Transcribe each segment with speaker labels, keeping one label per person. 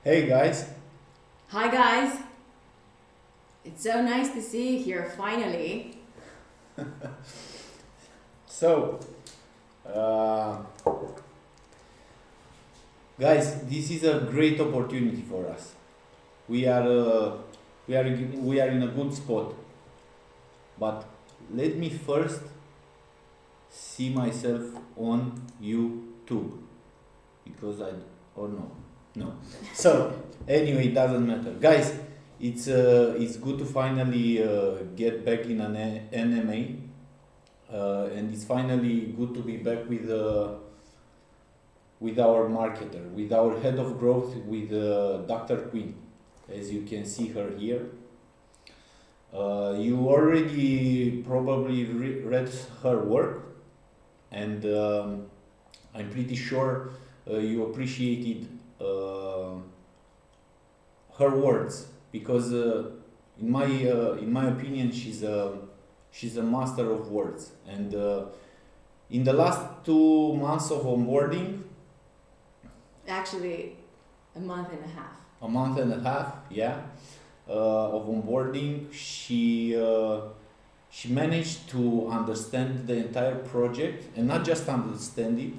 Speaker 1: Hey guys,
Speaker 2: Hi guys, it's so nice to see you here finally.
Speaker 1: so uh, guys, this is a great opportunity for us. We are we are in a good spot, but let me first see myself on YouTube because I or no. So anyway, it doesn't matter, guys. It's good to finally get back in an NMA, and it's finally good to be back with our marketer, with our head of growth, with Dr. Queen, as you can see her here. You already probably read her work, and I'm pretty sure you appreciated her words because, in my opinion, she's a master of words. And in the last 2 months of onboarding,
Speaker 2: Actually, a month and a half.
Speaker 1: a month and a half, yeah, of onboarding, she managed to understand the entire project, and not just understand it.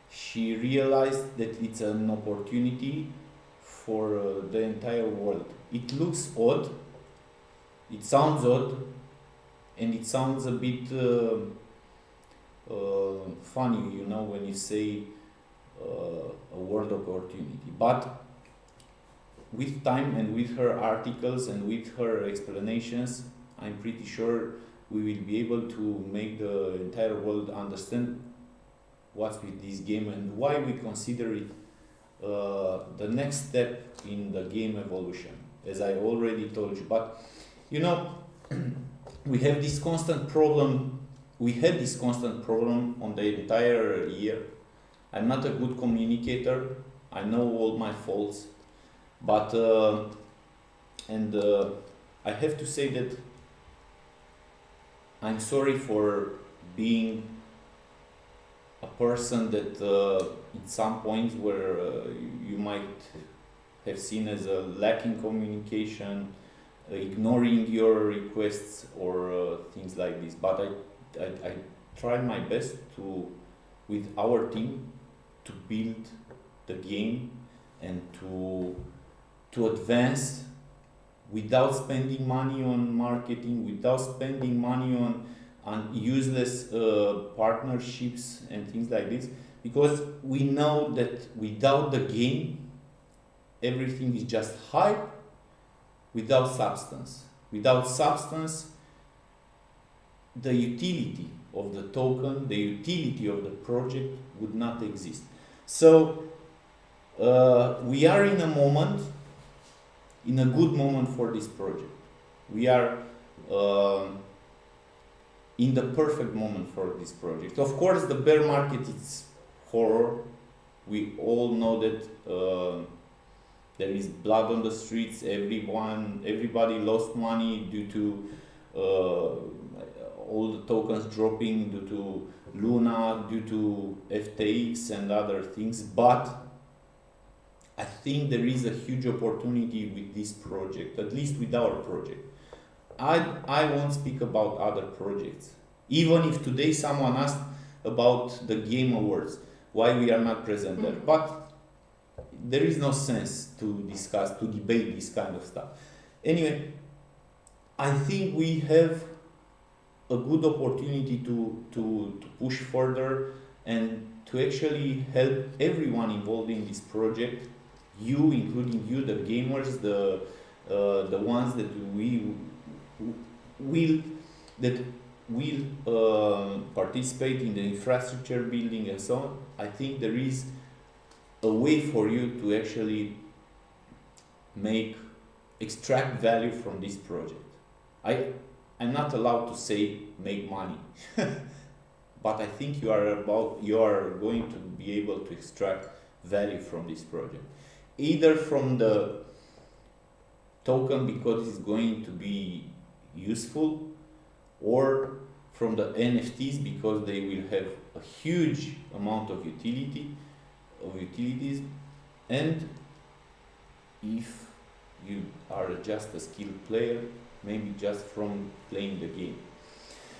Speaker 1: She realized that it's an opportunity for the entire world. It looks odd, it sounds odd, and it sounds a bit funny, when you say a world opportunity. But with time and with her articles and with her explanations, I'm pretty sure we will be able to make the entire world understand what's with this game and why we consider it the next step in the game evolution, as I already told you. But you know, we have this constant problem. We had this constant problem on the entire year. I'm not a good communicator. I know all my faults, but and I have to say that I'm sorry for being a person that in some points where you might have seen as a lacking communication, ignoring your requests or things like this. But I try my best to, with our team, to build the game and to advance without spending money on marketing, without spending money on useless partnerships and things like this, because we know that without the game, everything is just hype without substance. Without substance, the utility of the token, the utility of the project would not exist. So we are in a moment, in a good moment for this project. We are in the perfect moment for this project. Of course, the bear market is horror. We all know that there is blood on the streets. Everybody lost money due to all the tokens dropping, due to Luna, due to FTX and other things. But I think there is a huge opportunity with this project, at least with our project. I won't speak about other projects. Even if today someone asked about the Game Awards, why we are not present there. But there is no sense to discuss, to debate this kind of stuff. Anyway, I think we have a good opportunity to push further and to actually help everyone involved in this project, you, including you, the gamers, the ones that will participate in the infrastructure building and so on. I think there is a way for you to actually extract value from this project. I'm not allowed to say make money, but I think you are going to be able to extract value from this project, either from the token because it's going to be useful, or from the NFTs because they will have a huge amount of utilities, and if you are just a skilled player, maybe just from playing the game.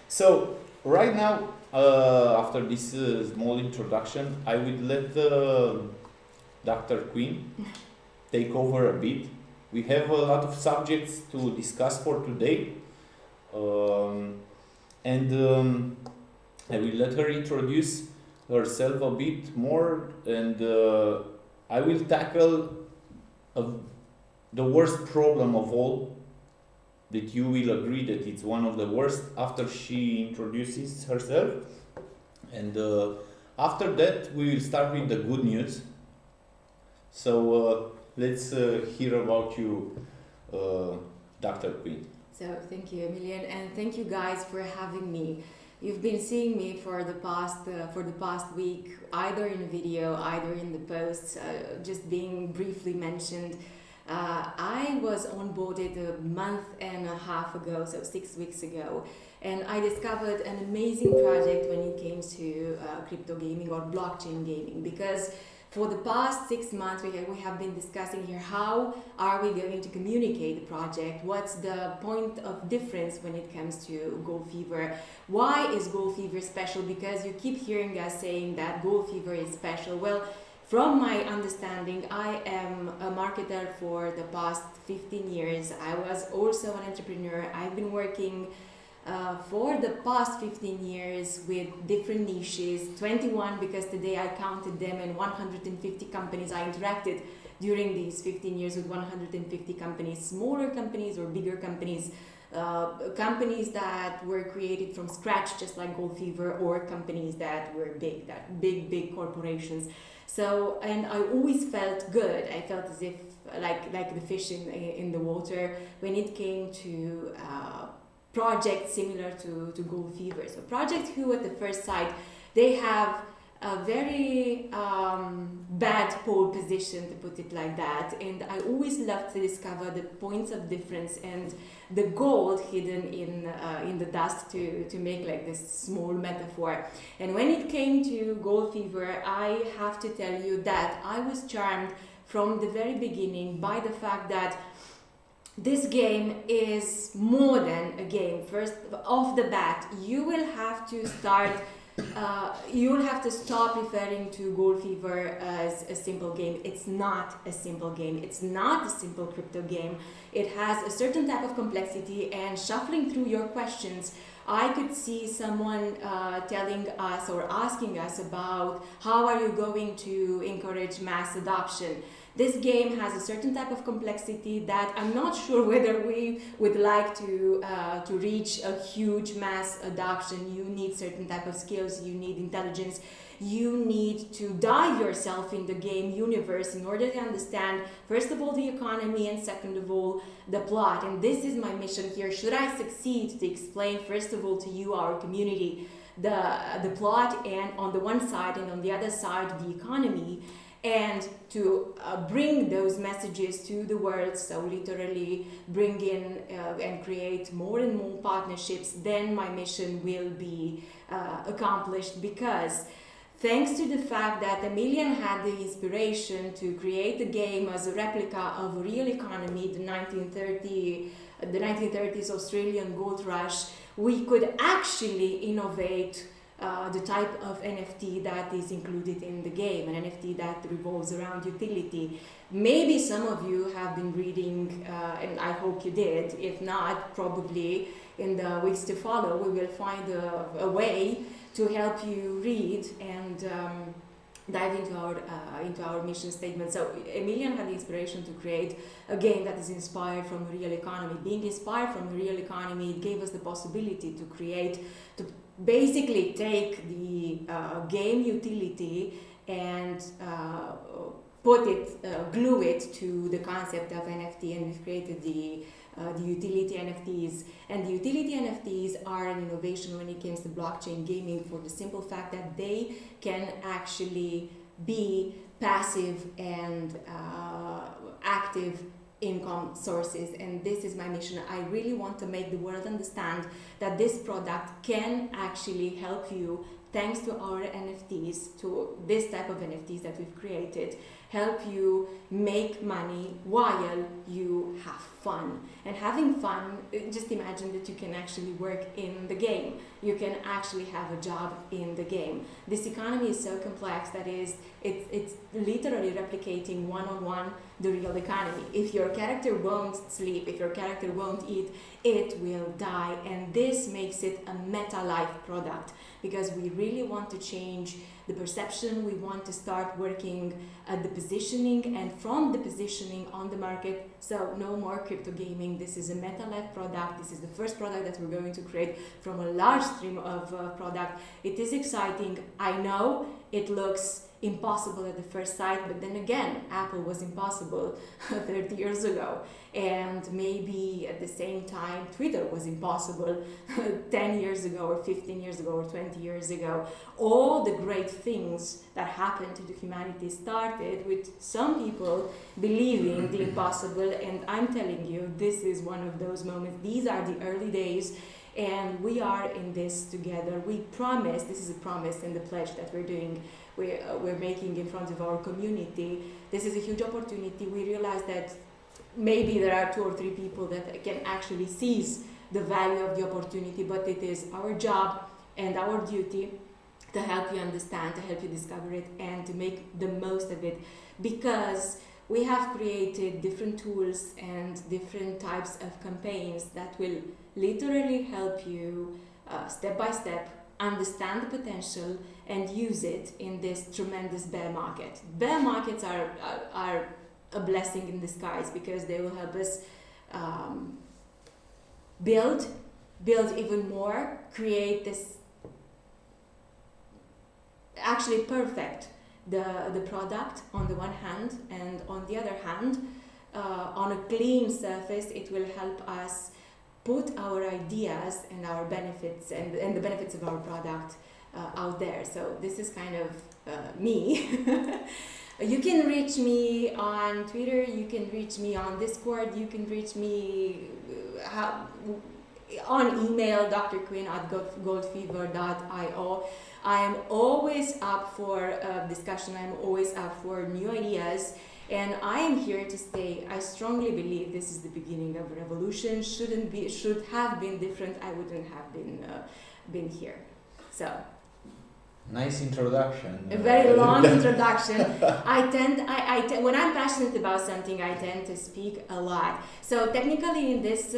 Speaker 1: So right now, after this small introduction, I will let Dr. Queen take over a bit. We have a lot of subjects to discuss for today, and I will let her introduce herself a bit more, and I will tackle the worst problem of all, that you will agree that it's one of the worst, after she introduces herself. And after that, we will start with the good news. So let's hear about you, Dr. Queen.
Speaker 2: So thank you, Emilian, and thank you guys for having me. You've been seeing me for the past week, either in video, either in the posts, just being briefly mentioned. I was onboarded a month and a half ago, so 6 weeks ago, and I discovered an amazing project when it came to crypto gaming or blockchain gaming, because for the past 6 months we have been discussing here how are we going to communicate the project, what's the point of difference when it comes to Gold Fever, why is Gold Fever special, because you keep hearing us saying that Gold Fever is special. Well, from my understanding, I am a marketer for the past 15 years. I was also an entrepreneur. I've been working for the past 15 years with different niches, 21 because today I counted them, and 150 companies. I interacted during these 15 years with 150 companies, smaller companies or bigger companies, companies that were created from scratch just like Gold Fever, or companies that were big corporations. So, and I always felt good. I felt as if like the fish in the water when it came to projects similar to Gold Fever. So projects who at the first sight, they have a very bad pole position, to put it like that, and I always love to discover the points of difference and the gold hidden in the dust, to make like this small metaphor. And when it came to Gold Fever, I have to tell you that I was charmed from the very beginning by the fact that this game is more than a game. First off the bat, you will have to stop referring to Gold Fever as a simple game. It's not a simple game. It's not a simple crypto game. It has a certain type of complexity, and shuffling through your questions, I could see someone telling us or asking us about how are you going to encourage mass adoption. This game has a certain type of complexity that I'm not sure whether we would like to reach a huge mass adoption. You need certain type of skills, you need intelligence, you need to dive yourself in the game universe in order to understand, first of all, the economy, and second of all, the plot. And this is my mission here. Should I succeed to explain, first of all, to you, our community, the plot, and on the one side, and on the other side, the economy, and to bring those messages to the world, so literally bring in and create more and more partnerships, then my mission will be accomplished. Because thanks to the fact that Emilian had the inspiration to create the game as a replica of a real economy, the 1930s Australian gold rush, we could actually innovate the type of NFT that is included in the game, an NFT that revolves around utility. Maybe some of you have been reading, and I hope you did. If not, probably in the weeks to follow, we will find a way to help you read and dive into our mission statement. So Emilian had the inspiration to create a game that is inspired from a real economy. Being inspired from a real economy, it gave us the possibility to basically take the game utility and glue it to the concept of NFT, and we've created the utility NFTs. And the utility NFTs are an innovation when it comes to blockchain gaming, for the simple fact that they can actually be passive and active income sources. And this is my mission. I really want to make the world understand that this product can actually help you thanks to our NFTs, to this type of NFTs that we've created, help you make money while you have fun. And having fun, just imagine that you can actually work in the game. You can actually have a job in the game. This economy is so complex that it's literally replicating one-on-one the real economy. If your character won't sleep, if your character won't eat, it will die. And this makes it a meta-life product, because we really want to change the perception. We want to start working at the positioning, and from the positioning on the market. So no more crypto gaming. This is a meta-life product. This is the first product that we're going to create from a large stream of product. It is exciting. I know it looks impossible at the first sight, but then again, Apple was impossible 30 years ago, and maybe at the same time Twitter was impossible 10 years ago or 15 years ago or 20 years ago. All the great things that happened to the humanity started with some people believing the impossible, and I'm telling you, this is one of those moments. These are the early days, and we are in this together. We promise, this is a promise and the pledge that we're making in front of our community. This is a huge opportunity. We realize that maybe there are 2 or 3 people that can actually seize the value of the opportunity, but it is our job and our duty to help you understand, to help you discover it, and to make the most of it, because we have created different tools and different types of campaigns that will literally help you step by step understand the potential and use it in this tremendous bear market. Bear markets are a blessing in disguise, because they will help us build even more, create this, actually perfect the product on the one hand, and on the other hand, on a clean surface, it will help us put our ideas and our benefits and the benefits of our product out there. So this is kind of me. You can reach me on Twitter, you can reach me on Discord, you can reach me on email, drquinn@goldfever.io. I am always up for discussion, I'm always up for new ideas, and I am here to stay. I strongly believe this is the beginning of a revolution. Should have been different, I wouldn't have been here. So.
Speaker 1: Nice introduction.
Speaker 2: A very long introduction. When I'm passionate about something, I tend to speak a lot. So technically, in this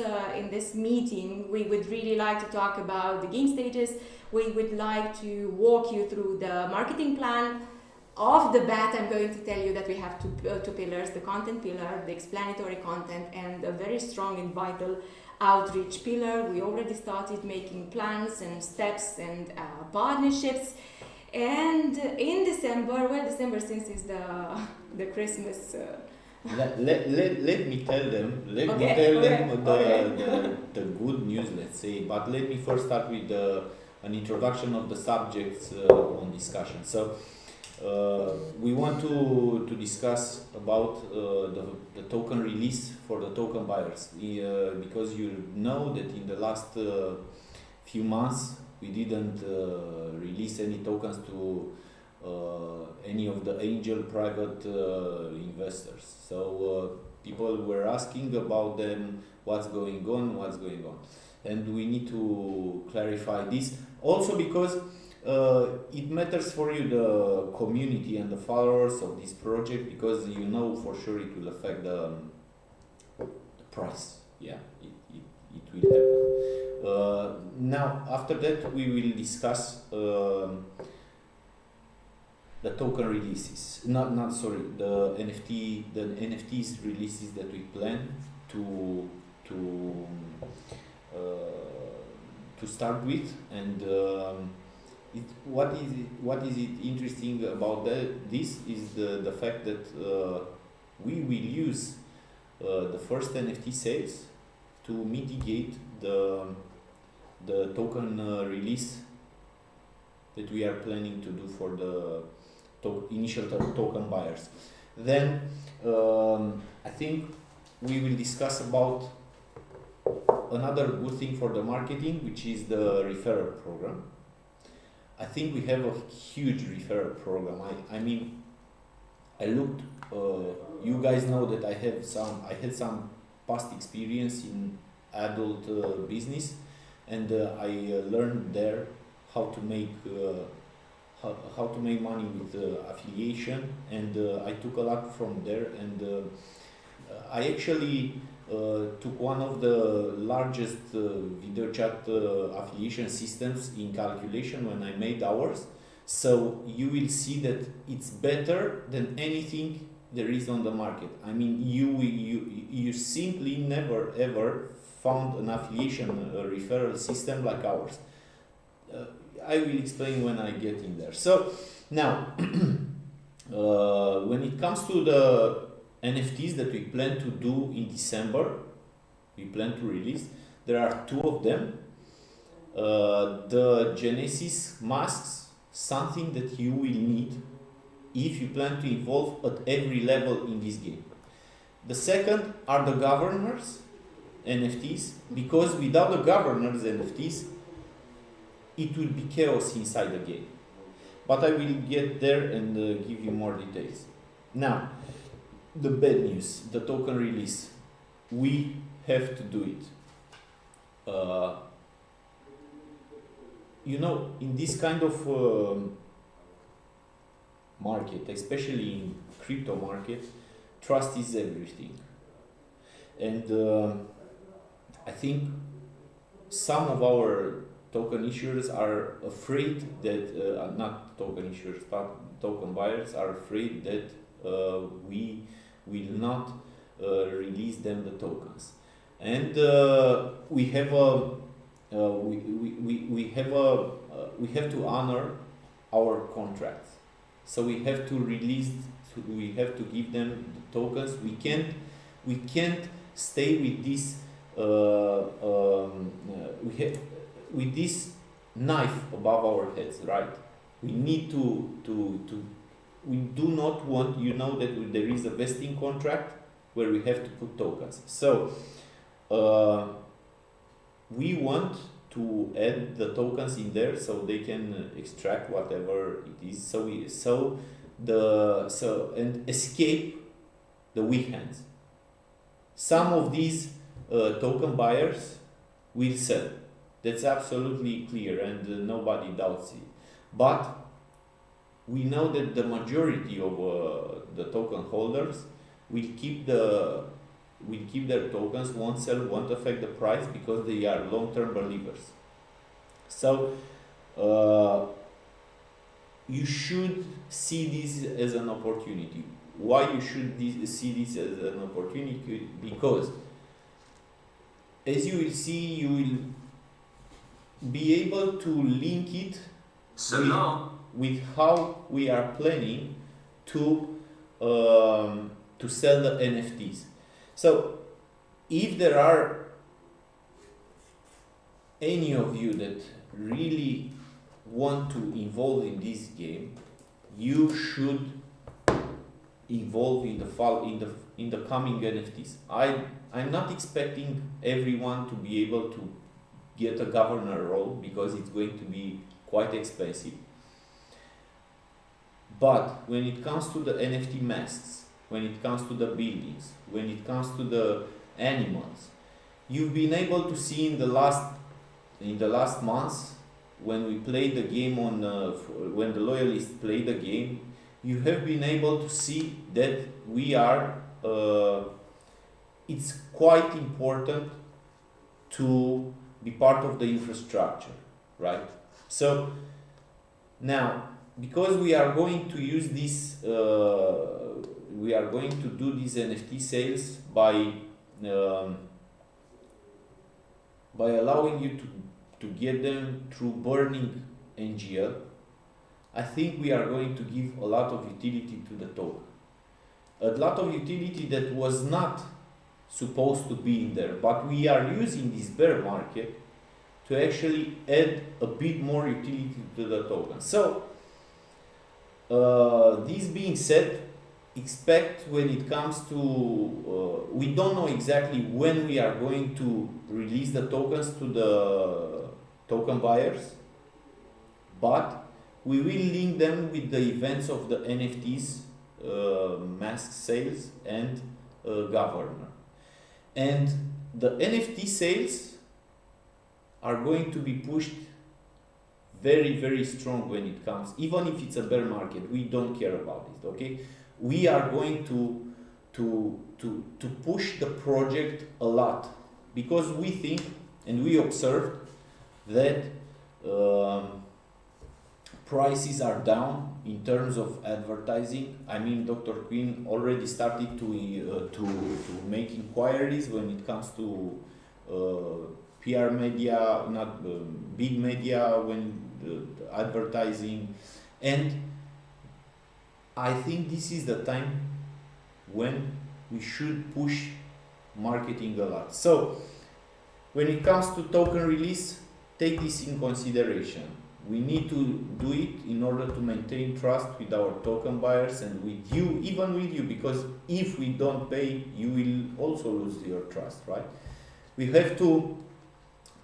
Speaker 2: meeting, we would really like to talk about the game stages. We would like to walk you through the marketing plan. Off the bat, I'm going to tell you that we have two pillars: the content pillar, the explanatory content, and a very strong and vital outreach pillar. We already started making plans and steps and partnerships. And in December, December since is the Christmas.
Speaker 1: Let me tell them. The good news, let's say. But let me first start with an introduction of the subjects on discussion. So we want to discuss about the token release for the token buyers, because you know that in the last few months we didn't release any tokens to any of the angel private investors. So people were asking about them, what's going on, and we need to clarify this also because it matters for you, the community and the followers of this project, because you know for sure it will affect the price. Yeah, it will happen. Now after that we will discuss the token releases. The NFTs releases that we plan to start with, and what is it interesting about this is the fact that we will use the first NFT sales to mitigate the token release that we are planning to do for the initial token buyers. Then I think we will discuss about another good thing for the marketing, which is the referral program. I think we have a huge referral program. I mean, I looked. You guys know that I had some past experience in adult business, and I learned there how to make how to make money with affiliation, and I took a lot from there, and I actually took one of the largest video chat affiliation systems in calculation when I made ours. So you will see that it's better than anything there is on the market. I mean, you simply never ever found an affiliation referral system like ours. I will explain when I get in there. So now, when it comes to the NFTs that we plan to do in December, we plan to release, there are two of them. The Genesys Masks, something that you will need if you plan to evolve at every level in this game. The second are the governors NFTs, because without the governors NFTs, it will be chaos inside the game. But I will get there and give you more details. Now, the bad news, the token release. We have to do it. You know, in this kind of market, especially in crypto market, trust is everything. And I think some of our token issuers are afraid that, not token issuers, but token buyers are afraid that we will not release them the tokens. And we have to honor our contracts. So we have to release, we have to give them the tokens. We can't stay with this with this knife above our heads, right? We need to we do not want, you know, that there is a vesting contract where we have to put tokens. So we want to add the tokens in there so they can extract whatever it is. And escape the weak hands. Some of these token buyers will sell. That's absolutely clear, and nobody doubts it. But we know that the majority of the token holders will keep their tokens, won't sell, won't affect the price, because they are long-term believers. So you should see this as an opportunity. Why you should see this as an opportunity? Because as you will see, you will be able to link it with how we are planning to sell the NFTs. So if there are any of you that really want to involve in this game, you should involve in the coming NFTs. I'm not expecting everyone to be able to get a governor role, because it's going to be quite expensive. But when it comes to the NFT masks, when it comes to the buildings, when it comes to the animals, you've been able to see in the last months, when we played the game when the loyalists played the game, you have been able to see that we are. It's quite important to be part of the infrastructure, right? So now, because we are going to use this, we are going to do these NFT sales by allowing you to get them through burning NGL. I think we are going to give a lot of utility to the token. A lot of utility that was not supposed to be in there, but we are using this bear market to actually add a bit more utility to the token. So this being said, expect when it comes to, we don't know exactly when we are going to release the tokens to the token buyers, but we will link them with the events of the NFTs, mask sales, and governor. And the NFT sales are going to be pushed very, very strong when it comes, even if it's a bear market, we don't care about it, okay? We are going to push the project a lot, because we think and we observed that prices are down in terms of advertising. I mean, Dr. Queen already started to make inquiries when it comes to PR media, not big media, when advertising, and I think this is the time when we should push marketing a lot. So when it comes to token release, take this in consideration. We need to do it in order to maintain trust with our token buyers and with you, even with you, because if we don't pay, you will also lose your trust, right? We have to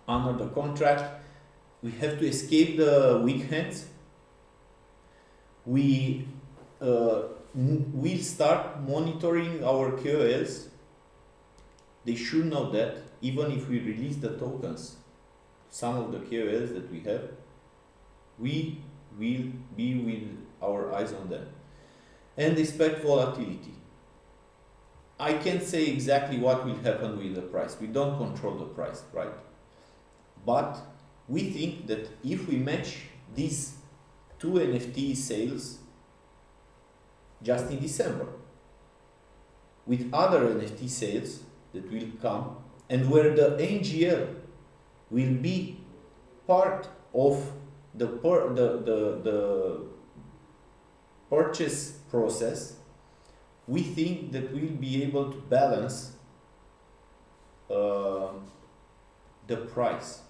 Speaker 1: honor the contract. We have to escape the weak hands. We will start monitoring our QOLs. They should know that even if we release the tokens, some of the QOLs that we have, we will be with our eyes on them. And expect volatility. I can't say exactly what will happen with the price. We don't control the price, right? But we think that if we match these two NFT sales just in December with other NFT sales that will come, and where the NGL will be part of the purchase process, we think that we'll be able to balance the price.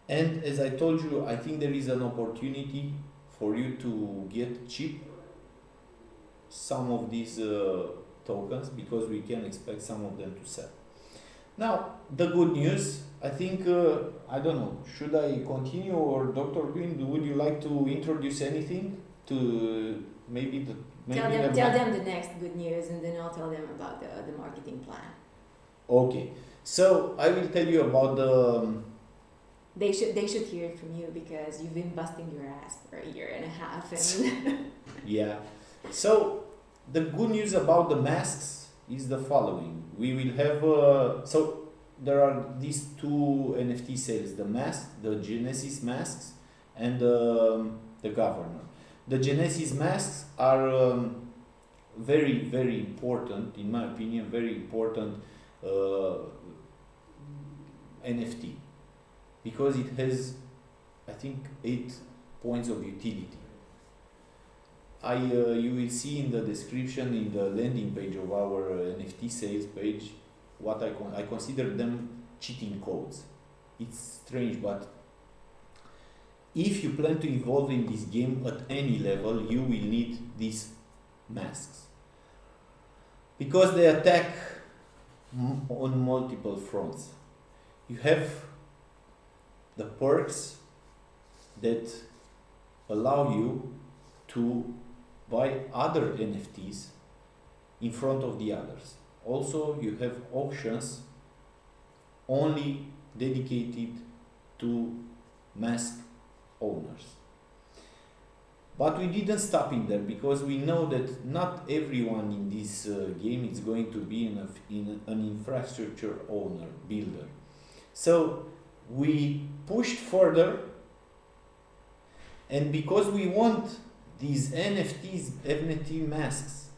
Speaker 1: And as I told you, I think there is an opportunity for you to get cheap some of these tokens, because we can expect some of them to sell. Now, the good news, I think, I don't know, should I continue, or Dr. Green, would you like to introduce anything to maybe the...
Speaker 2: Tell them the next good news, and then I'll tell them about the marketing plan.
Speaker 1: Okay, so I will tell you about the...
Speaker 2: They should hear it from you, because you've been busting your ass for a year and a half. And
Speaker 1: yeah. So the good news about the masks is the following. We will have so there are these two NFT sales: the mask, the Genesys Masks, and the governor. The Genesys Masks are very, very important, in my opinion, very important NFT, because it has, I think, 8 points of utility. You will see in the description, in the landing page of our NFT sales page, what I consider them cheating codes. It's strange, but if you plan to evolve in this game at any level, you will need these masks, because they attack on multiple fronts. You have the perks that allow you to buy other NFTs in front of the others. Also, you have auctions only dedicated to mask owners. But we didn't stop in there, because we know that not everyone in this game is going to be an infrastructure owner, builder. So we pushed further, and because we want these NFT masks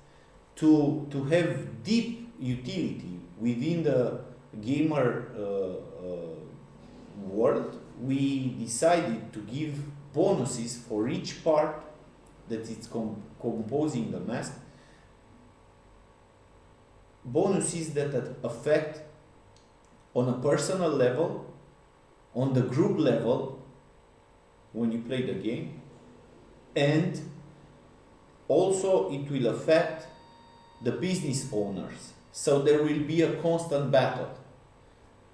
Speaker 1: to have deep utility within the gamer world, we decided to give bonuses for each part that is composing the mask, bonuses that affect on a personal level, on the group level when you play the game, and also it will affect the business owners. So there will be a constant battle.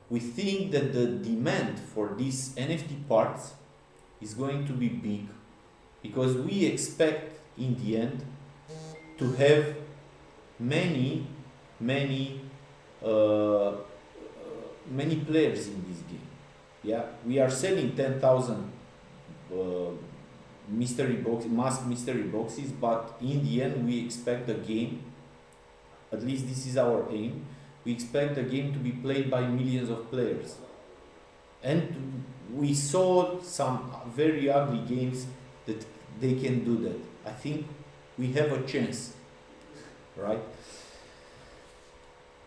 Speaker 1: We think that the demand for these NFT parts is going to be big, because we expect in the end to have many many uh, many players in this game. Yeah, we are selling 10,000 mask mystery boxes, but in the end we expect the game, at least this is our aim, we expect the game to be played by millions of players. And we saw some very ugly games that they can do that. I think we have a chance, right?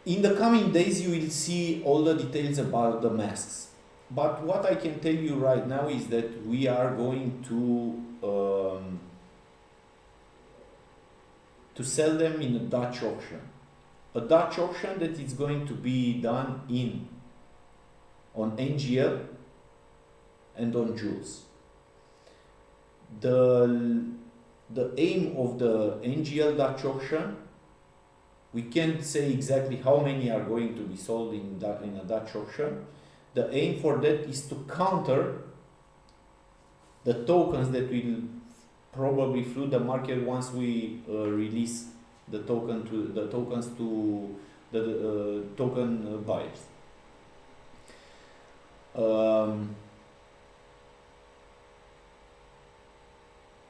Speaker 1: In the coming days you will see all the details about the masks. But what I can tell you right now is that we are going to sell them in a Dutch auction. A Dutch auction that is going to be done on NGL and on Jules. The aim of the NGL Dutch auction, we can't say exactly how many are going to be sold in a Dutch auction. The aim for that is to counter the tokens that will probably flood the market once we release the tokens to the token buyers.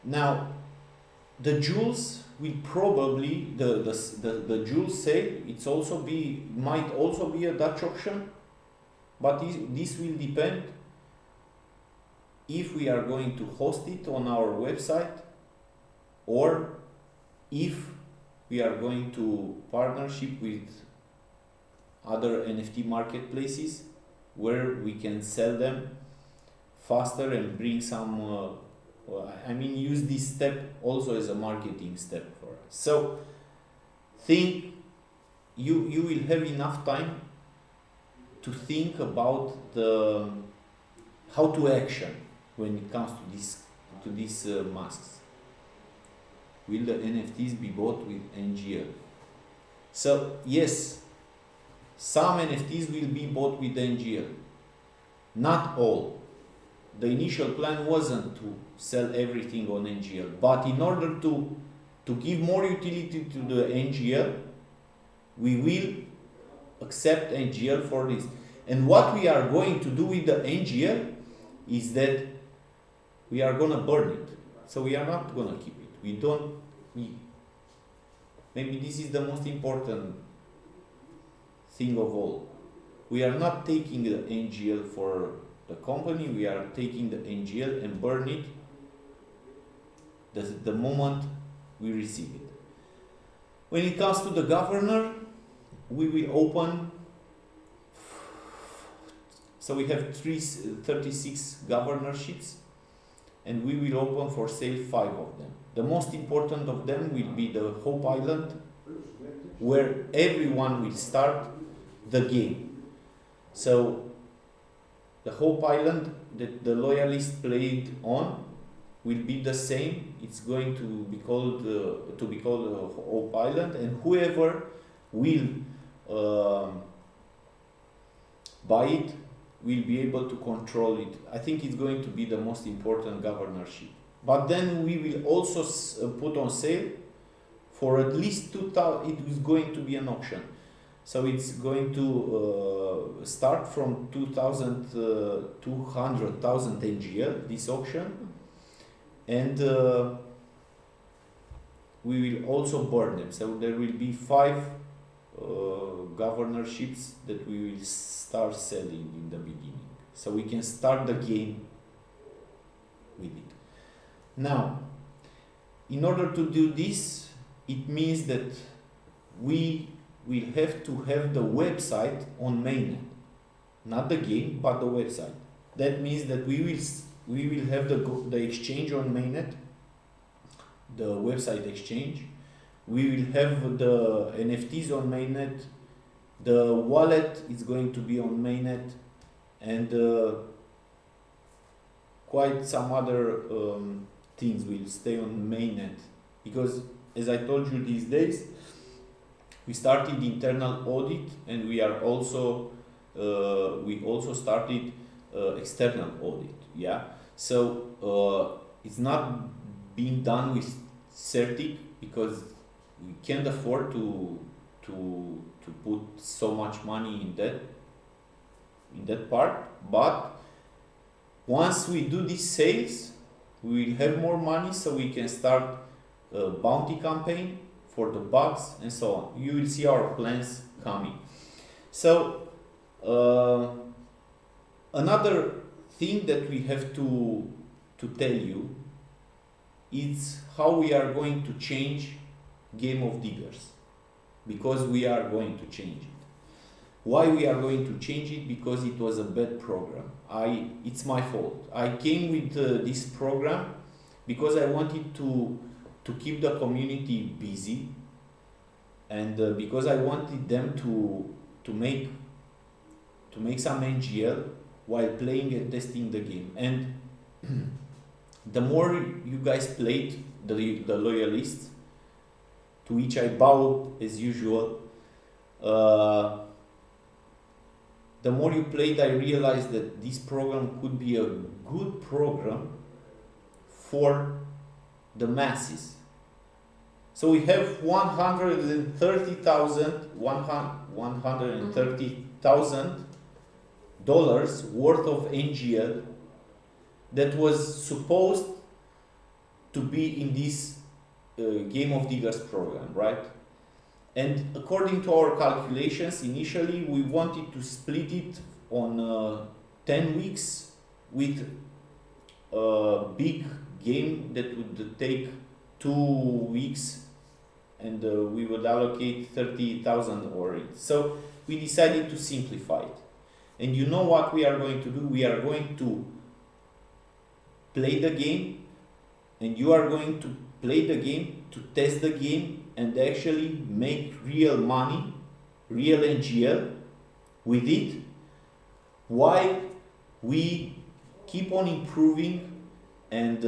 Speaker 1: Now, the jewels will probably the jewels sale. Might also be a Dutch auction, but this will depend if we are going to host it on our website or if we are going to partnership with other NFT marketplaces where we can sell them faster and bring some use this step also as a marketing step for us. So think you will have enough time to think about how to action when it comes to these masks. Will the NFTs be bought with NGL? So yes, some NFTs will be bought with NGL, not all. The initial plan wasn't to sell everything on NGL, but in order to give more utility to the NGL, we will accept NGL for this. And what we are going to do with the NGL is that we are going to burn it. So we are not going to keep it. Maybe this is the most important thing of all. We are not taking the NGL for the company, we are taking the NGL and burn it the moment we receive it. When it comes to the governor, we will open, so we have 36 governorships, and we will open for sale 5 of them. The most important of them will be the Hope Island, where everyone will start the game. So the Hope Island that the loyalists played on will be the same. It's going to be called Hope Island, and whoever will buy it will be able to control it. I think it's going to be the most important governorship. But then we will also put on sale for at least 2,000. It is going to be an auction. So it's going to start from 200,000 NGL, this auction, and we will also burn them. So there will be 5 governorships that we will start selling in the beginning. So we can start the game with it. Now, in order to do this, it means that we will have to have the website on mainnet, not the game, but the website. That means that we will have the exchange on mainnet, the website exchange. We will have the NFTs on mainnet. The wallet is going to be on mainnet, and quite some other things will stay on mainnet, because as I told you, these days we started internal audit, and we also started external audit. Yeah, so it's not being done with Certic because we can't afford to put so much money in that part. But once we do these sales, we will have more money, so we can start a bounty campaign for the bugs and so on. You will see our plans coming. So another thing that we have to tell you is how we are going to change Game of Diggers, because we are going to change it. Why we are going to change it? Because it was a bad program. It's my fault. I came with this program because I wanted to keep the community busy, and because I wanted them to make some NGL while playing and testing the game. And the more you guys played, the loyalists, to which I bow as usual, the more you played, I realized that this program could be a good program for the masses. So we have $130,000 worth of NGL that was supposed to be in this Game of Diggers program, right? And according to our calculations, initially we wanted to split it on 10 weeks with a big game that would take 2 weeks, and we would allocate 30,000 or it. So we decided to simplify it. And you know what we are going to do? We are going to play the game, and you are going to play the game, to test the game, and actually make real money, real NGL with it, while we keep on improving and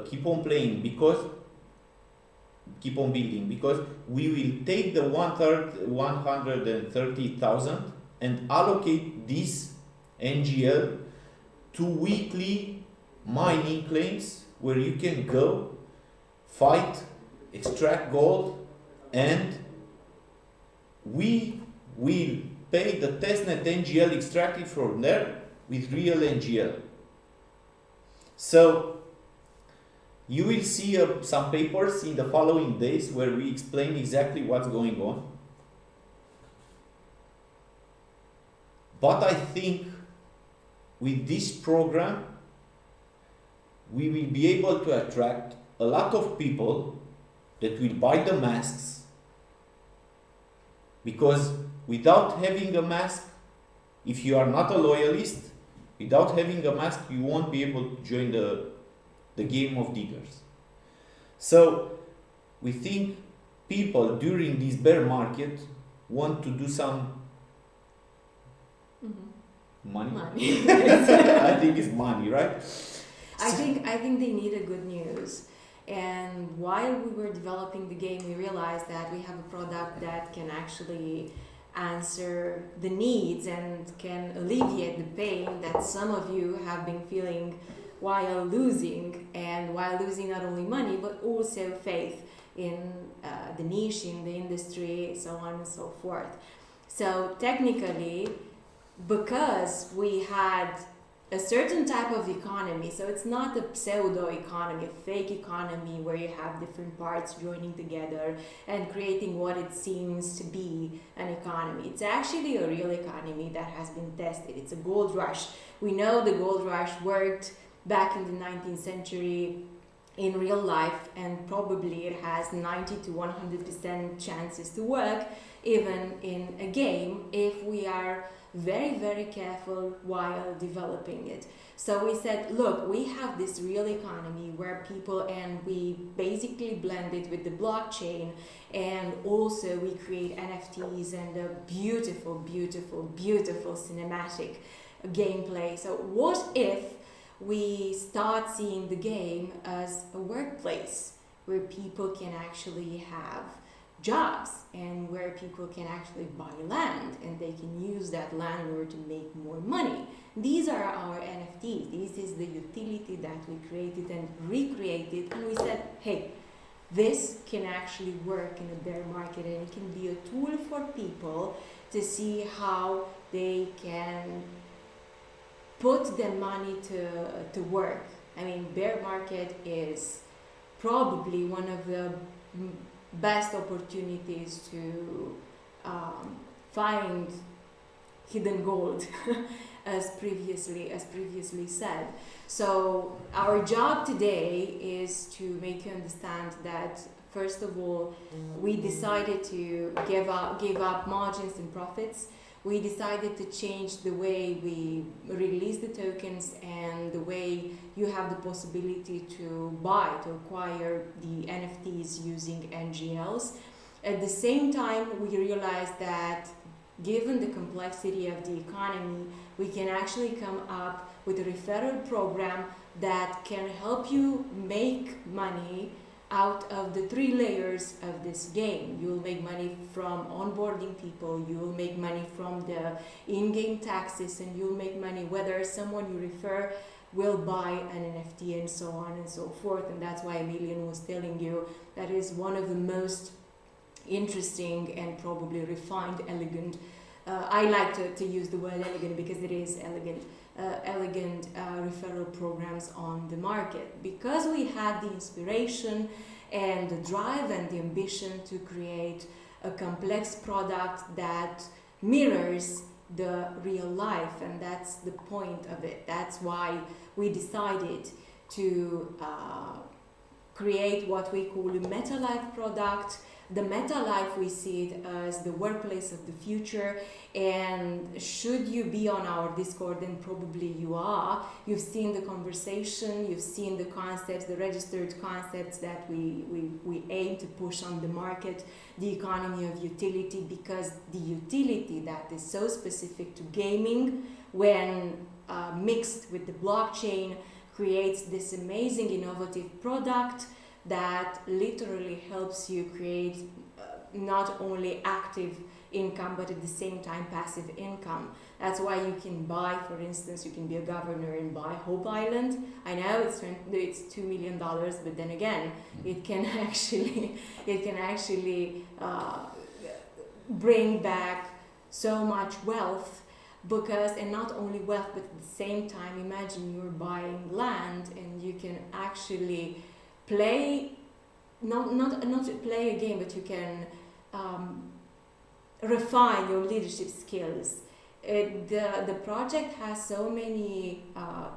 Speaker 1: keep on playing, keep on building, because we will take the 130,000 and allocate this NGL to weekly mining claims where you can go, fight, extract gold, and we will pay the testnet NGL extracted from there with real NGL. So you will see some papers in the following days where we explain exactly what's going on. But I think with this program, we will be able to attract a lot of people that will buy the masks, because without having a mask, if you are not a loyalist, without having a mask, you won't be able to join the Game of Diggers. So we think people during this bear market want to do some money. I think it's money, right?
Speaker 2: I think they need a good news. And while we were developing the game, we realized that we have a product that can actually answer the needs and can alleviate the pain that some of you have been feeling while losing, and while losing not only money but also faith in the niche, in the industry, so on and so forth. So technically, because we had a certain type of economy, so it's not a pseudo economy, a fake economy where you have different parts joining together and creating what it seems to be an economy. It's actually a real economy that has been tested. It's a gold rush. We know the gold rush worked back in the 19th century in real life, and probably it has 90 to 100% chances to work even in a game if we are very, very careful while developing it. So we said, look, we have this real economy where people, and we basically blend it with the blockchain, and also we create NFTs and a beautiful, beautiful, beautiful cinematic gameplay. So what if we start seeing the game as a workplace where people can actually have jobs, and where people can actually buy land and they can use that land in order to make more money. These are our NFTs. This is the utility that we created and recreated, and we said, hey, this can actually work in a bear market, and it can be a tool for people to see how they can put their money to work. I mean, bear market is probably one of the best opportunities to find hidden gold, as previously said. So our job today is to make you understand that, first of all, we decided to give up margins and profits. We decided to change the way we release the tokens and the way you have the possibility to acquire the NFTs using NGLs. At the same time, we realized that given the complexity of the economy, we can actually come up with a referral program that can help you make money out of the 3 layers of this game. You will make money from onboarding people, you will make money from the in-game taxes, and you'll make money whether someone you refer will buy an NFT, and so on and so forth. And that's why Emilian was telling you that is one of the most interesting and probably refined, elegant, I like to use the word elegant because it is elegant, referral programs on the market, because we had the inspiration and the drive and the ambition to create a complex product that mirrors the real life, and that's the point of it. That's why we decided to create what we call a meta life product. The meta life, we see it as the workplace of the future, and should you be on our Discord, and probably you are, you've seen the conversation, you've seen the concepts, the registered concepts that we aim to push on the market, the economy of utility, because the utility that is so specific to gaming, when mixed with the blockchain, creates this amazing innovative product that literally helps you create not only active income, but at the same time passive income. That's why you can buy, for instance, you can be a governor and buy Hope Island. I know it's $2 million, but then again, it can actually bring back so much wealth, because, and not only wealth, but at the same time, imagine you're buying land and you can actually play, not play a game, but you can refine your leadership skills. The project has so many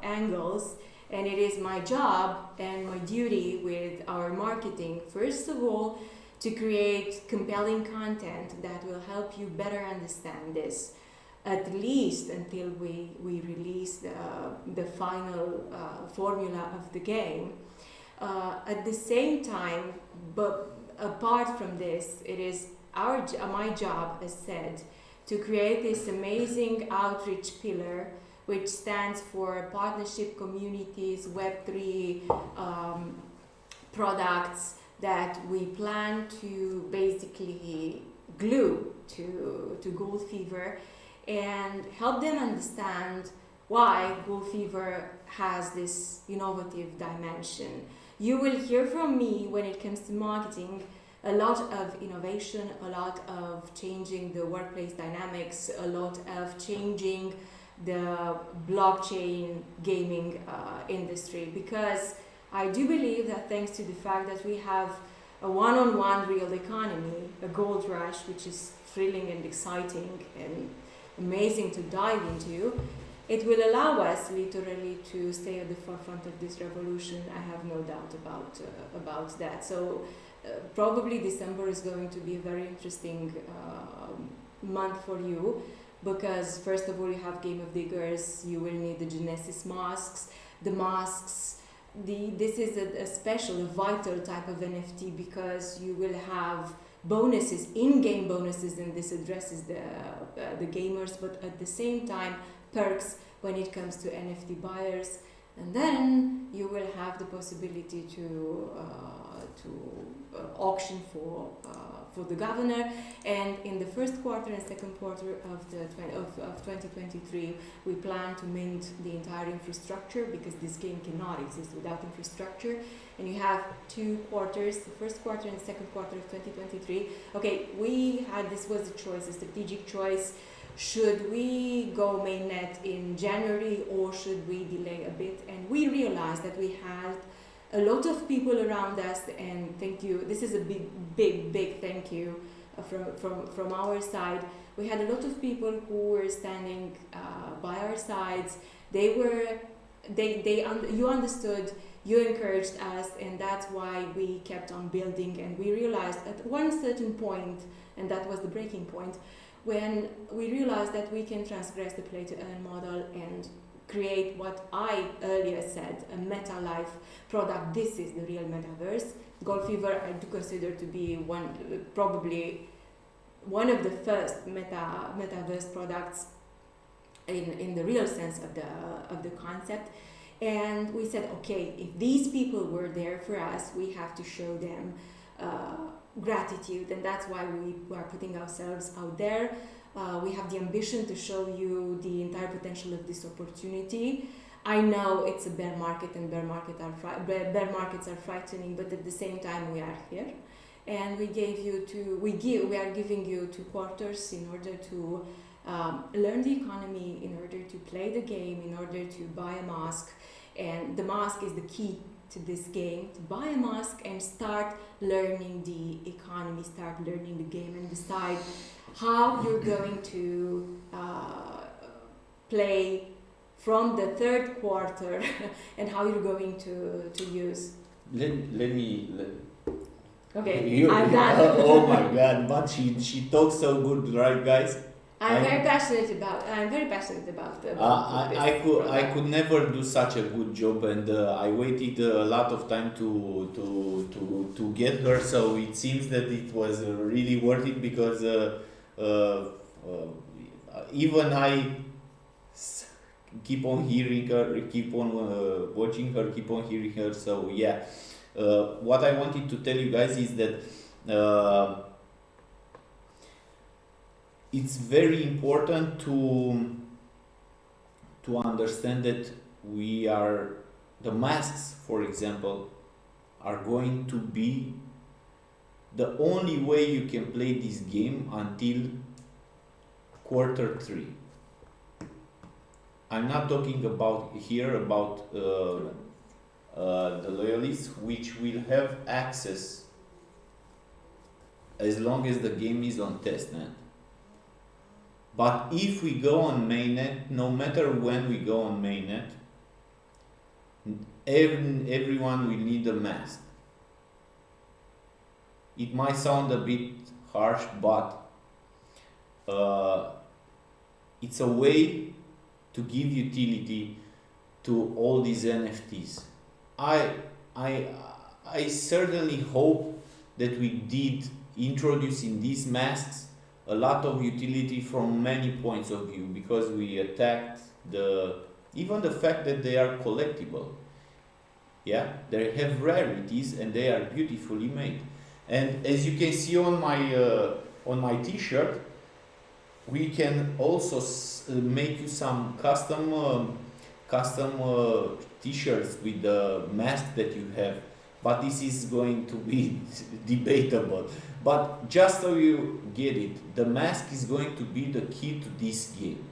Speaker 2: angles, and it is my job and my duty with our marketing, first of all, to create compelling content that will help you better understand this, at least until we release the final formula of the game. At the same time, but apart from this, it is my job, as said, to create this amazing outreach pillar, which stands for partnership communities, Web3 products that we plan to basically glue to Gold Fever and help them understand why Gold Fever has this innovative dimension. You will hear from me when it comes to marketing a lot of innovation, a lot of changing the workplace dynamics, a lot of changing the blockchain gaming industry, because I do believe that thanks to the fact that we have a one-on-one real economy, a gold rush, which is thrilling and exciting and amazing to dive into, it will allow us literally to stay at the forefront of this revolution. I have no doubt about that. So probably December is going to be a very interesting month for you, because first of all, you have Game of Diggers, you will need the Genesys Masks. The masks, this is a special, a vital type of NFT, because you will have bonuses, in-game bonuses, and this addresses the gamers, but at the same time, perks when it comes to NFT buyers. And then you will have the possibility to auction for the governor. And in the first quarter and second quarter of 2023, we plan to mint the entire infrastructure, because this game cannot exist without infrastructure. And you have 2 quarters, the first quarter and second quarter of 2023. Okay, this was a choice, a strategic choice. Should we go mainnet in January, or should we delay a bit? And we realized that we had a lot of people around us, and thank you. This is a big thank you from our side. We had a lot of people who were standing by our sides. You understood, you encouraged us, and that's why we kept on building. And we realized at one certain point, and that was the breaking point, when we realized that we can transgress the play-to-earn model and create what I earlier said, a meta-life product. This is the real metaverse. Gold Fever I do consider to be probably one of the first metaverse products in the real sense of the concept. And we said, okay, if these people were there for us, we have to show them gratitude, and that's why we are putting ourselves out there. We have the ambition to show you the entire potential of this opportunity. I know it's a bear market, and bear markets are frightening, but at the same time we are here, and we are giving you 2 quarters in order to learn the economy, in order to play the game, in order to buy a mask. And the mask is the key to this game, to buy a mask and start learning the economy, start learning the game, and decide how you're going to play from the 3rd quarter and how you're going to use. Okay, I'm done.
Speaker 1: Oh my God, but she talks so good, right, guys?
Speaker 2: I'm very passionate about this.
Speaker 1: I could never do such a good job, and I waited a lot of time to get her. So it seems that it was really worth it, because even I keep on hearing her, keep on watching her, keep on hearing her. So yeah, what I wanted to tell you guys is that it's very important to understand that the masks, for example, are going to be the only way you can play this game until quarter 3. I'm not talking about the loyalists, which will have access as long as the game is on testnet. But if we go on mainnet, no matter when we go on mainnet, everyone will need a mask. It might sound a bit harsh, but it's a way to give utility to all these NFTs. I certainly hope that we did introduce in these masks a lot of utility from many points of view, because we attacked even the fact that they are collectible. Yeah, they have rarities and they are beautifully made. And as you can see on my t-shirt, we can also make you some custom t-shirts with the mask that you have. But this is going to be debatable. But just so you get it, the mask is going to be the key to this game,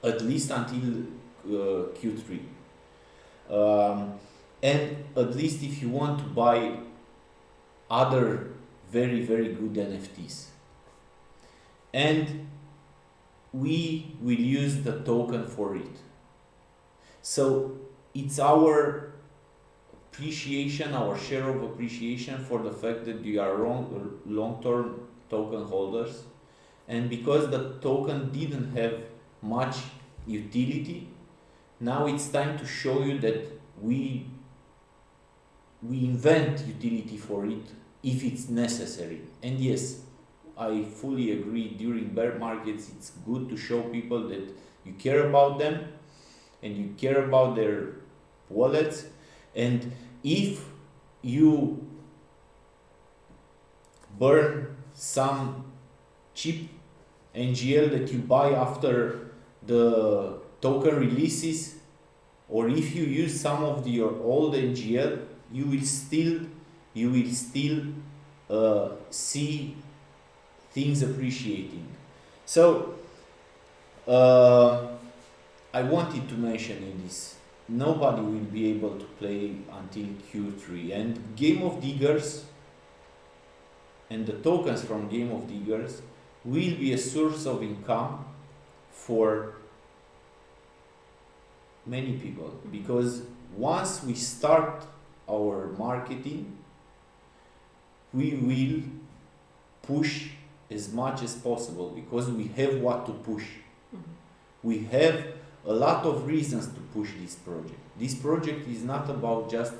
Speaker 1: at least until Q3. And at least if you want to buy other very, very good NFTs. And we will use the token for it. So it's our appreciation, our share of appreciation for the fact that you are long-term token holders, and because the token didn't have much utility, now it's time to show you that we invent utility for it if it's necessary. And yes, I fully agree, during bear markets it's good to show people that you care about them and you care about their wallets. And if you burn some cheap NGL that you buy after the token releases, or if you use some of your old NGL, you will still see things appreciating. So I wanted to mention in this, nobody will be able to play until Q3, and Game of Diggers and the tokens from Game of Diggers will be a source of income for many people, because once we start our marketing, we will push as much as possible, because we have what to push. We have a lot of reasons to push this project. This project is not about just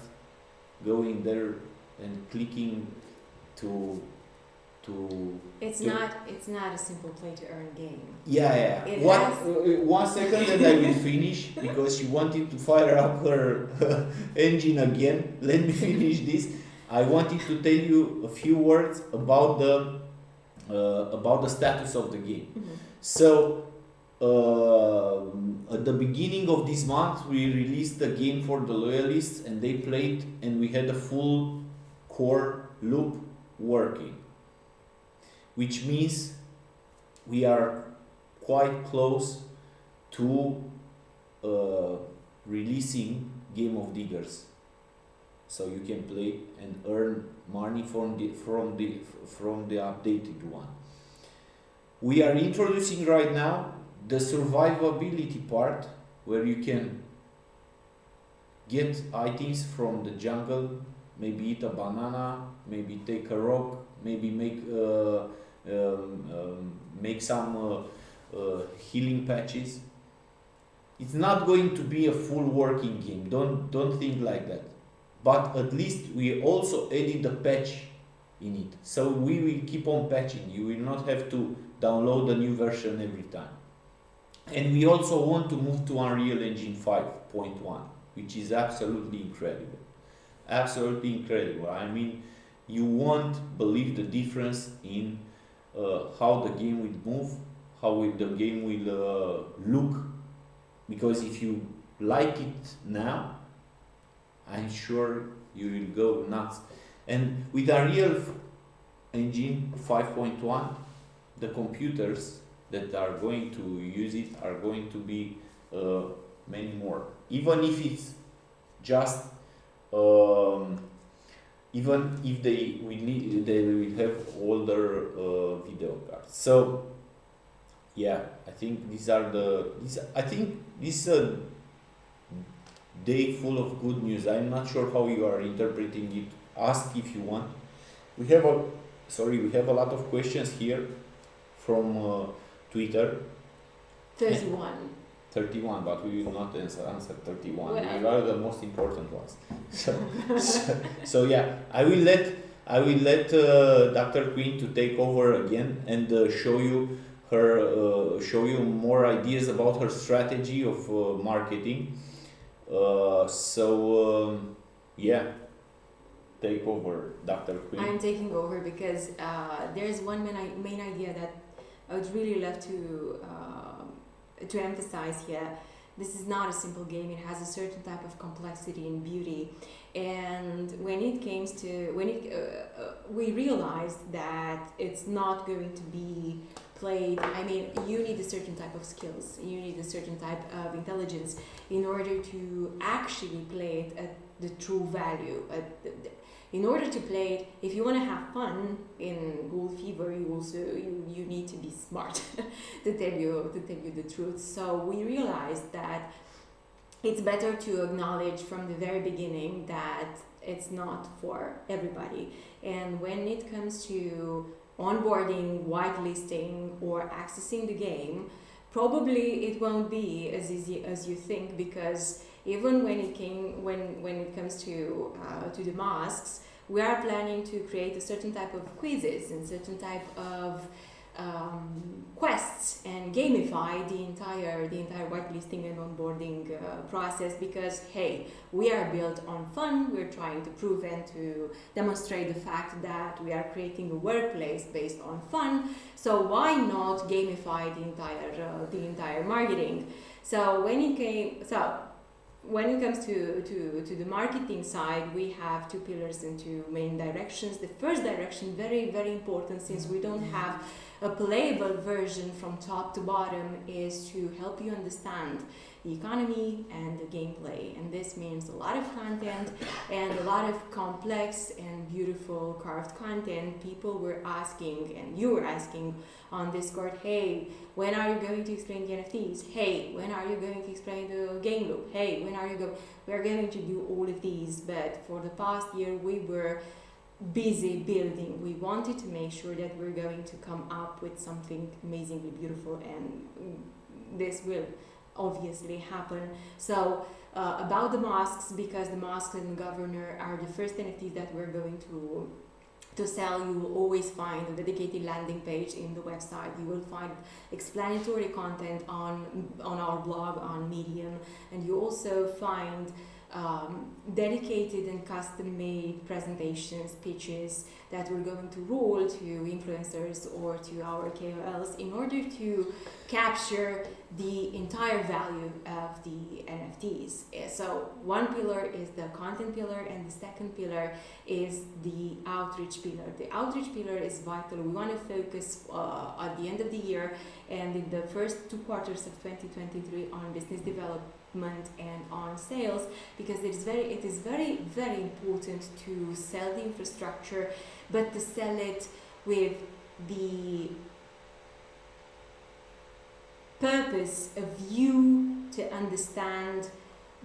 Speaker 1: going there and clicking to
Speaker 2: It's not a simple play to earn game.
Speaker 1: yeah.
Speaker 2: It
Speaker 1: One,
Speaker 2: has-
Speaker 1: 1 second and I will finish, because she wanted to fire up her engine again. Let me finish this. I wanted to tell you a few words about the status of the game. So at the beginning of this month, we released the game for the loyalists, and they played, and we had a full core loop working, which means we are quite close to releasing Game of Diggers, so you can play and earn money from the updated one. We are introducing right now the survivability part, where you can get items from the jungle, maybe eat a banana, maybe take a rock, maybe make some healing patches. It's not going to be a full working game, don't think like that, but at least we also added a patch in it, so we will keep on patching. You will not have to download a new version every time. And we also want to move to Unreal Engine 5.1, which is absolutely incredible. Absolutely incredible. I mean, you won't believe the difference in how the game will move, how the game will look. Because if you like it now, I'm sure you will go nuts. And with Unreal Engine 5.1, the computers that are going to use it are going to be many more. Even if it's just even if they will have older video cards. So yeah, I think this is a day full of good news. I'm not sure how you are interpreting it. Ask if you want. We have a lot of questions here from Twitter. 31, but we will not answer 31.
Speaker 2: Well,
Speaker 1: These are the most important ones. So yeah, I will let Dr. Queen to take over again and show you more ideas about her strategy of marketing. Yeah, take over, Dr. Queen.
Speaker 2: I'm taking over because there's one main idea that I would really love to emphasize here. This is not a simple game. It has a certain type of complexity and beauty, and when it comes to we realized that it's not going to be played. I mean, you need a certain type of skills. You need a certain type of intelligence in order to actually play it at the true value. In order to play it, if you want to have fun in Gold Fever, you need to be smart to tell you the truth. So we realized that it's better to acknowledge from the very beginning that it's not for everybody. And when it comes to onboarding, whitelisting, or accessing the game, probably it won't be as easy as you think, because even when it comes to the masks, we are planning to create a certain type of quizzes and certain type of quests and gamify the entire whitelisting and onboarding process, because hey, we are built on fun. We're trying to prove and to demonstrate the fact that we are creating a workplace based on fun. So why not gamify the entire marketing? So when it comes to the marketing side, we have two pillars and two main directions. The first direction, very, very important, since we don't have a playable version from top to bottom, is to help you understand the economy and the gameplay. And this means a lot of content and a lot of complex and beautiful carved content. People were asking, and you were asking on Discord, hey, when are you going to explain the NFTs? Hey, when are you going to explain the game loop? Hey, when are you going? We're going to do all of these, but for the past year we were busy building. We wanted to make sure that we're going to come up with something amazingly beautiful, and this will obviously happen. So about the masks, because the masks and the governor are the first NFTs that we're going to sell, you will always find a dedicated landing page in the website. You will find explanatory content on our blog, on Medium, and you also find dedicated and custom-made presentations, pitches that we're going to roll to influencers or to our KOLs in order to capture the entire value of the NFTs. So one pillar is the content pillar, and the second pillar is the outreach pillar. The outreach pillar is vital. We want to focus at the end of the year and in the first 2 quarters of 2023 on business development and on sales, because it is very, very important to sell the infrastructure, but to sell it with the purpose of you to understand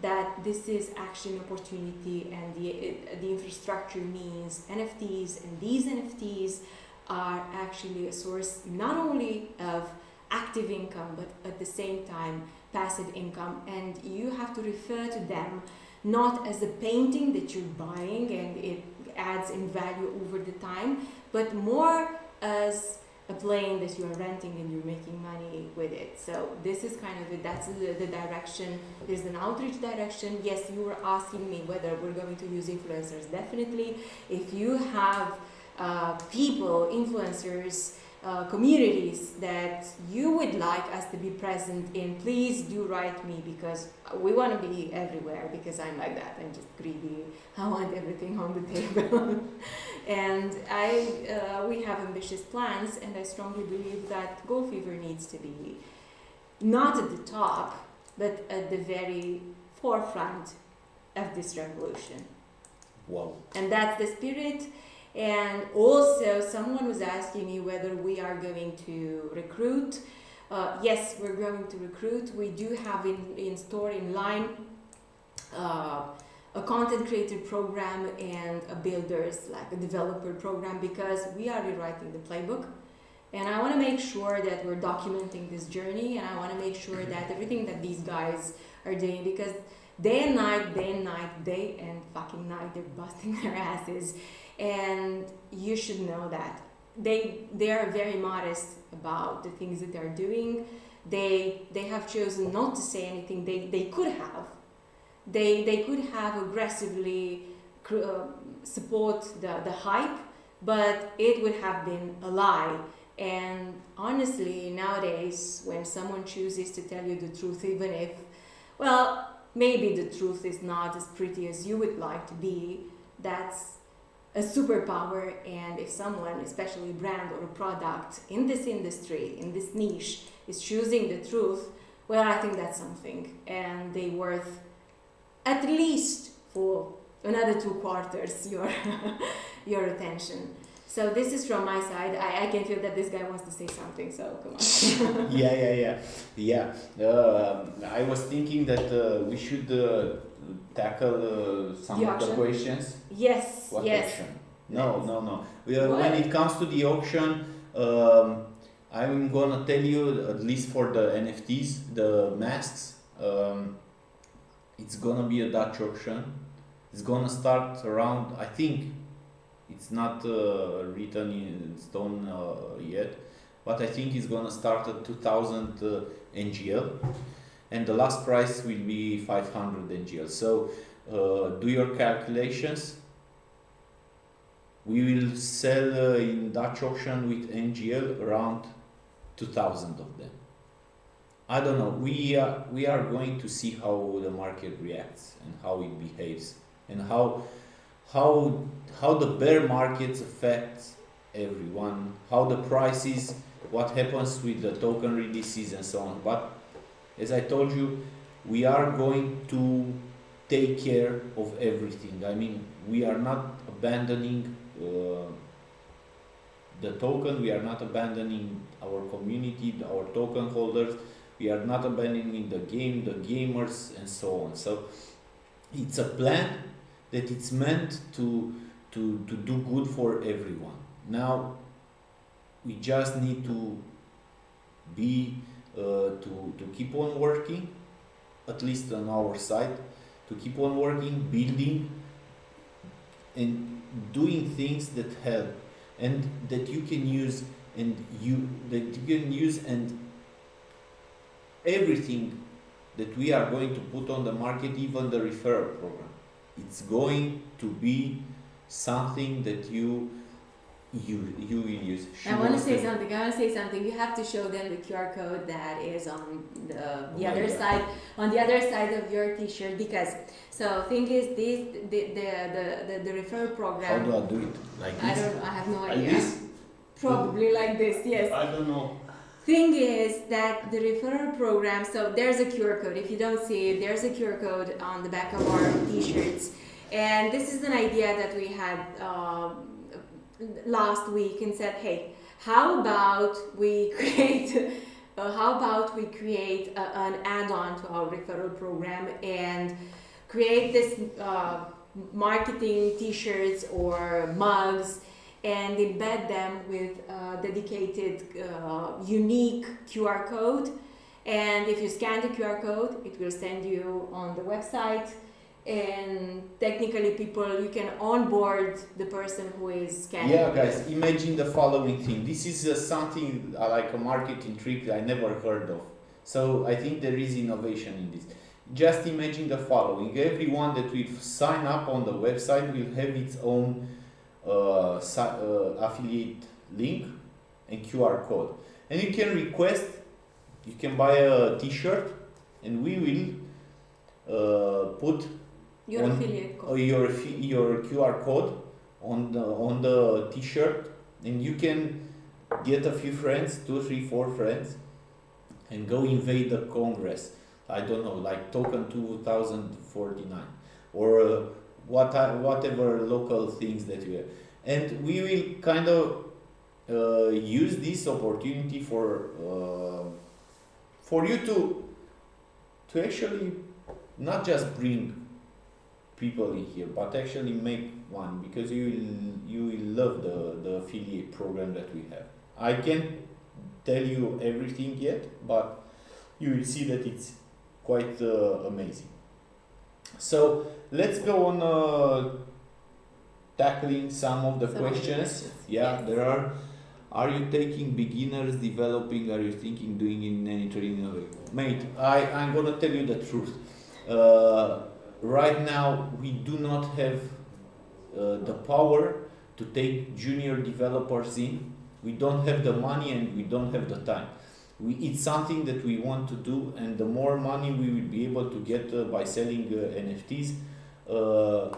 Speaker 2: that this is actually an opportunity, and the infrastructure means NFTs, and these NFTs are actually a source not only of active income, but at the same time passive income, and you have to refer to them not as a painting that you're buying and it adds in value over the time, but more as a plane that you're renting and you're making money with it. So this is kind of that's the direction. There's an outreach direction. Yes, you were asking me whether we're going to use influencers. Definitely. If you have people, influencers, communities that you would like us to be present in, please do write me, because we want to be everywhere, because I'm like that. I'm just greedy. I want everything on the table. And we have ambitious plans, and I strongly believe that Gold Fever needs to be not at the top, but at the very forefront of this revolution.
Speaker 1: Wow.
Speaker 2: And that's the spirit. And also, someone was asking me whether we are going to recruit. Yes, we're going to recruit. We do have in store, in line, a content creator program and a builders, like a developer program, because we are rewriting the playbook. And I want to make sure that we're documenting this journey, and I want to make sure that everything that these guys are doing, because day and night, day and fucking night, they're busting their asses. And you should know that they are very modest about the things that they're doing. They have chosen not to say anything. They could have. They could have aggressively support the hype, but it would have been a lie. And honestly, nowadays, when someone chooses to tell you the truth, even if, well, maybe the truth is not as pretty as you would like to be, that's a superpower. And if someone, especially a brand or a product in this industry, in this niche, is choosing the truth, well, I think that's something, and they worth at least for another 2 quarters your attention. So this is from my side. I can feel that this guy wants to say something, so come on.
Speaker 1: Yeah. I was thinking that we should tackle some of the questions.
Speaker 2: Yes.
Speaker 1: What
Speaker 2: yes.
Speaker 1: auction? No. When it comes to the auction, I'm gonna tell you, at least for the NFTs, the masks, it's gonna be a Dutch auction. It's gonna start around, I think, it's not written in stone yet, but I think it's gonna start at 2000 NGL, and the last price will be 500 NGL. So do your calculations. We will sell in Dutch auction with NGL around 2000 of them. I don't know. We are going to see how the market reacts and how it behaves, and how the bear markets affect everyone, how the prices, what happens with the token releases and so on. But as I told you, we are going to take care of everything. I mean, we are not abandoning the token, we are not abandoning our community, our token holders, we are not abandoning the game, the gamers, and so on. So it's a plan that it's meant to do good for everyone. Now we just need to be to keep on working, at least on our side, to keep on working, building, and doing things that help and that you can use, and everything that we are going to put on the market, even the referral program, it's going to be something that you will use.
Speaker 2: I want to say something. You have to show them the QR code that is on the other side, on the other side of your T-shirt. Because thing is, the referral program.
Speaker 1: How do I do it? Like this?
Speaker 2: I have no
Speaker 1: Like
Speaker 2: idea.
Speaker 1: this?
Speaker 2: Probably like this. Yes.
Speaker 1: I don't know.
Speaker 2: Thing is that the referral program. So there's a QR code. If you don't see it, there's a QR code on the back of our T-shirts, and this is an idea that we had. Last week, and said, hey, how about we create an add-on to our referral program and create this marketing T-shirts or mugs and embed them with a dedicated unique QR code, and if you scan the QR code, it will send you on the website. And technically you can onboard the person who is scanning.
Speaker 1: Yeah, guys, imagine the following thing. This is something like a marketing trick I never heard of. So I think there is innovation in this. Just imagine the following. Everyone that will sign up on the website will have its own affiliate link and QR code. And you can request, you can buy a T-shirt, and we will put
Speaker 2: your affiliate code,
Speaker 1: your QR code on the T-shirt, and you can get a few friends, 2, 3, 4 friends, and go invade the Congress. I don't know, like Token 2049 or whatever local things that you have, and we will kind of use this opportunity for you to actually not just bring people in here, but actually make one, because you will love the affiliate program that we have. I can't tell you everything yet, but you will see that it's quite amazing. So let's go on tackling some of the questions. Yeah,
Speaker 2: yes.
Speaker 1: there are. Are you taking beginners developing? Are you thinking doing in any training? Mate, I'm gonna tell you the truth. Right now, we do not have the power to take junior developers in. We don't have the money and we don't have the time. It's something that we want to do, and the more money we will be able to get by selling NFTs, the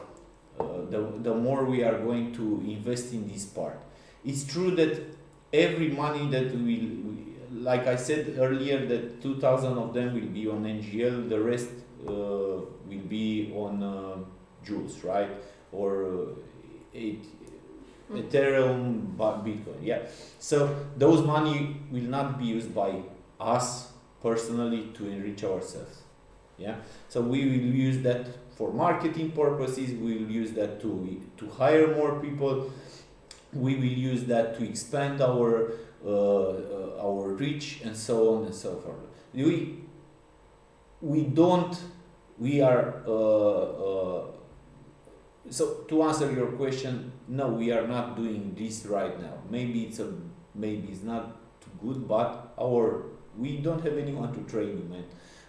Speaker 1: more we are going to invest in this part. It's true that every money that like I said earlier, that 2,000 of them will be on NGL, the rest will be on Jules, right? Or Ethereum, Bitcoin, yeah. So those money will not be used by us personally to enrich ourselves, yeah. So we will use that for marketing purposes. We will use that to hire more people. We will use that to expand our reach, and so on and so forth. So to answer your question, no, we are not doing this right now. Maybe it's not good, but we don't have anyone to train you, man.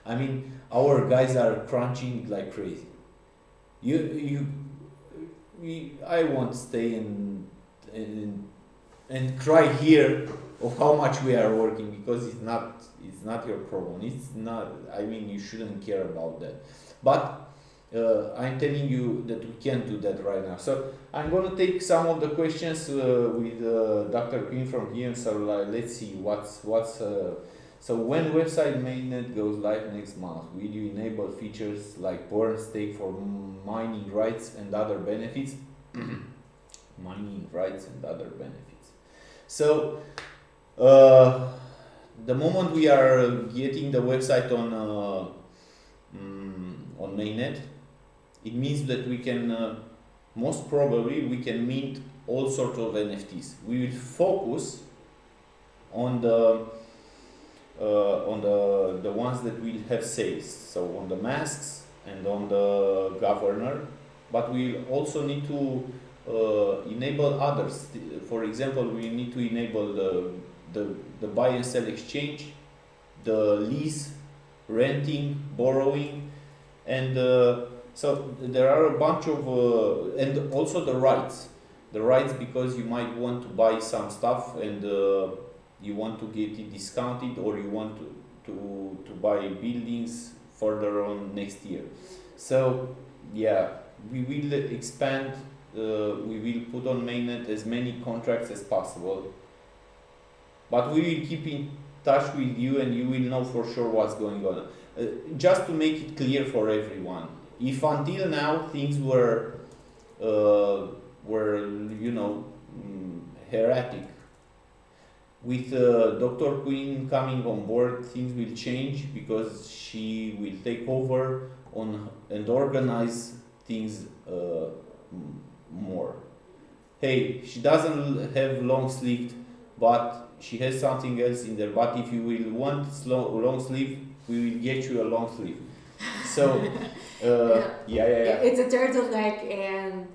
Speaker 1: I mean, our guys are crunching like crazy. I won't stay and cry here of how much we are working, because it's not your problem. It's not. I mean, you shouldn't care about that. But I'm telling you that we can't do that right now. So I'm gonna take some of the questions with Dr. Queen from here. So let's see what's. So when website mainnet goes live next month, will you enable features like burn stake for mining rights and other benefits? Mining rights and other benefits. So the moment we are getting the website on mainnet, it means that we can most probably we can mint all sorts of NFTs. We will focus on the ones that will have sales, so on the masks and on the governor, but we also need to enable others. For example, we need to enable the buy and sell exchange, the lease, renting, borrowing, and so there are a bunch of and also the rights because you might want to buy some stuff and you want to get it discounted, or you want to buy buildings further on next year. So yeah, we will expand, we will put on mainnet as many contracts as possible, but we will keep in touch with you and you will know for sure what's going on. Just to make it clear for everyone, if until now things were erratic, with Dr. Queen coming on board, things will change because she will take over on and organize things more. Hey, she doesn't have long sleeve, but she has something else in there. But if you will want long sleeve, we will get you a long sleeve. So yeah.
Speaker 2: It's a turtleneck, and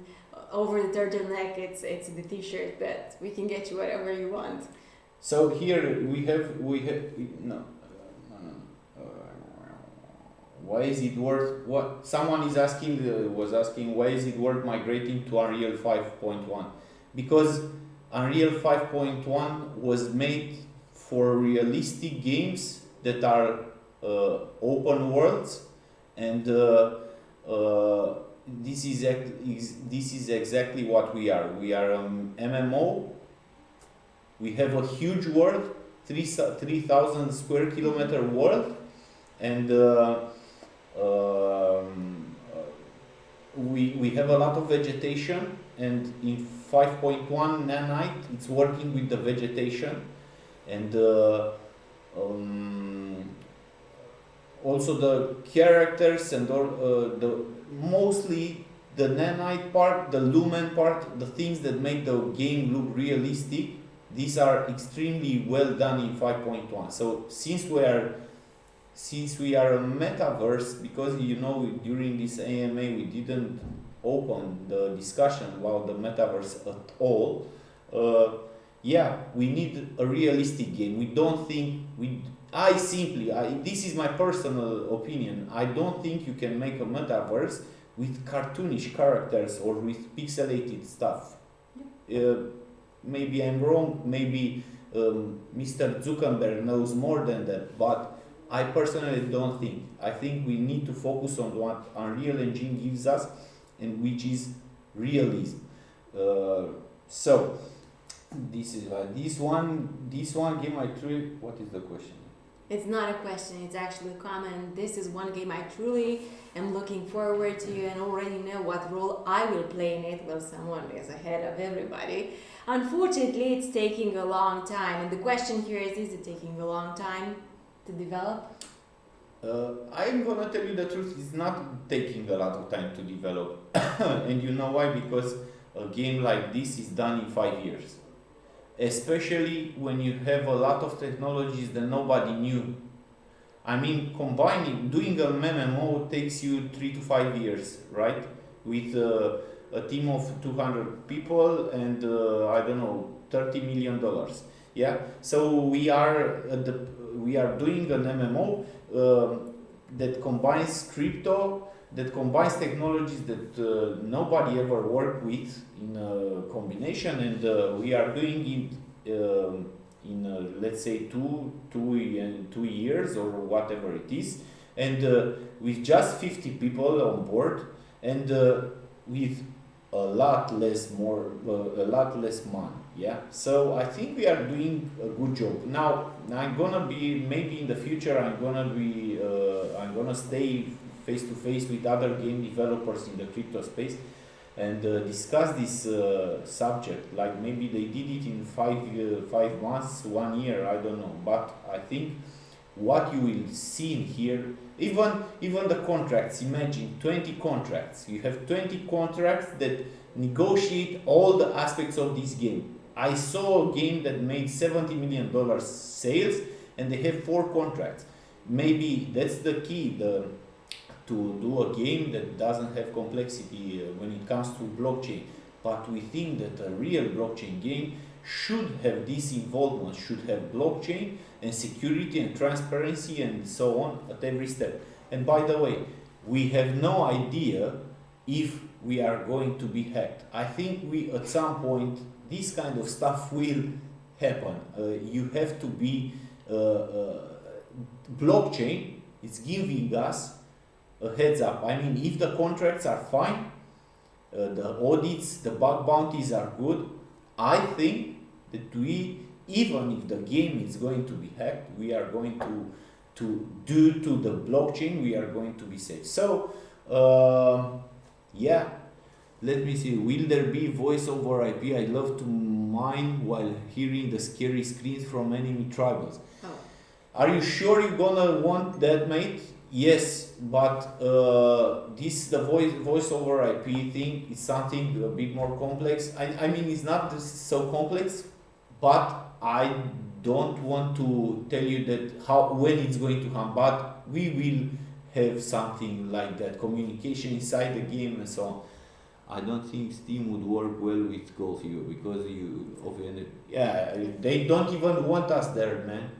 Speaker 2: over the turtleneck, it's the t-shirt, but we can get you whatever you want.
Speaker 1: So here we have why is it worth, what someone is asking was asking, why is it worth migrating to Unreal 5.1? Because Unreal 5.1 was made for realistic games that are open worlds, and this is exactly what we are. We are MMO. We have a huge world, 3,000 square kilometer world, and we have a lot of vegetation, and in 5.1 nanite it's working with the vegetation, and also the characters and mostly the nanite part, the lumen part, the things that make the game look realistic, these are extremely well done in 5.1. So since we are a metaverse, because during this AMA we didn't open the discussion about the metaverse at all, we need a realistic game. We don't think this is my personal opinion, I don't think you can make a metaverse with cartoonish characters or with pixelated stuff. Maybe I'm wrong, maybe Mr. Zuckerberg knows more than that, but I personally don't think. I think we need to focus on what Unreal Engine gives us, and which is realism. So this is this one game I truly. What is the question?
Speaker 2: It's not a question, it's actually a comment. This is one game I truly am looking forward to and already know what role I will play in it. Well, someone is ahead of everybody. Unfortunately, it's taking a long time. And the question here is it taking a long time to develop?
Speaker 1: I'm gonna tell you the truth, it's not taking a lot of time to develop. And you know why? Because a game like this is done in 5 years. Especially when you have a lot of technologies that nobody knew. I mean, doing a MMO takes you 3 to 5 years, right? With a team of 200 people and $30 million. Yeah, so we are doing an MMO that combines crypto, that combines technologies that nobody ever worked with in a combination, and we are doing it in let's say two years or whatever it is, and with just 50 people on board, and with a lot less money. Yeah, so I think we are doing a good job. Now I'm gonna be, maybe in the future I'm gonna stay face to face with other game developers in the crypto space and discuss this subject. Like maybe they did it in 5 months, 1 year, I don't know. But I think what you will see in here, even the contracts, imagine 20 contracts. You have 20 contracts that negotiate all the aspects of this game. I saw a game that made $70 million sales and they have 4 contracts. Maybe that's the key, to do a game that doesn't have complexity when it comes to blockchain. But we think that a real blockchain game should have this involvement, should have blockchain and security and transparency and so on at every step. And by the way, we have no idea if we are going to be hacked. I think at some point this kind of stuff will happen. You have to be blockchain is giving us a heads up. I mean, if the contracts are fine, the audits, the bug bounties are good, I think that even if the game is going to be hacked, we are going to due to the blockchain, we are going to be safe. So, yeah, let me see. Will there be voice over IP? I love to mine while hearing the scary screams from enemy tribals.
Speaker 2: Oh.
Speaker 1: Are you sure you're gonna want that, mate? Yes, but the voice over IP thing is something a bit more complex. I mean, it's not so complex, but I don't want to tell you that when it's going to come. But we will have something like that, communication inside the game and so on. I don't think Steam would work well with Golf because they don't even want us there, man.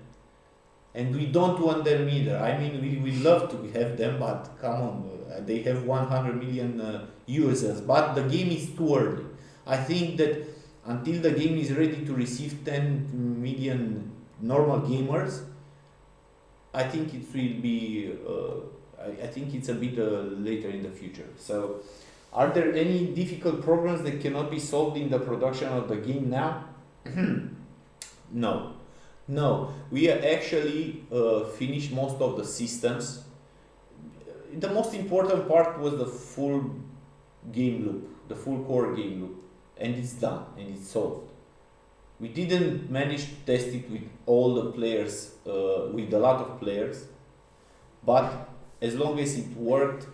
Speaker 1: And we don't want them either. I mean, we love to have them, but come on, they have 100 million users. But the game is too early. I think that until the game is ready to receive 10 million normal gamers, I think it will be. I think it's a bit later in the future. So, are there any difficult problems that cannot be solved in the production of the game now? No, we actually finished most of the systems. The most important part was the full game loop, the full core game loop, and it's done and it's solved. We didn't manage to test it with all the players, with a lot of players, but as long as it worked,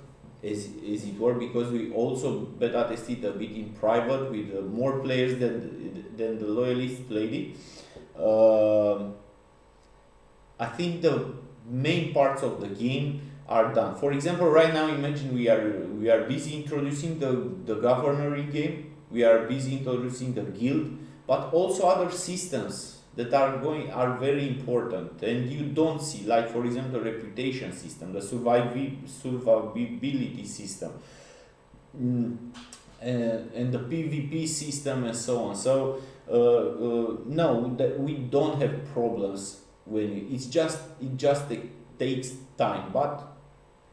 Speaker 1: as it worked, because we also beta tested a bit in private with more players than the loyalists played it. I think the main parts of the game are done. For example, right now, imagine we are busy introducing the governor in game. We are busy introducing the guild, but also other systems that are very important, and you don't see, like for example, the reputation system, the survivability system, and the PvP system, and so on. So no, that we don't have problems when it just takes time, but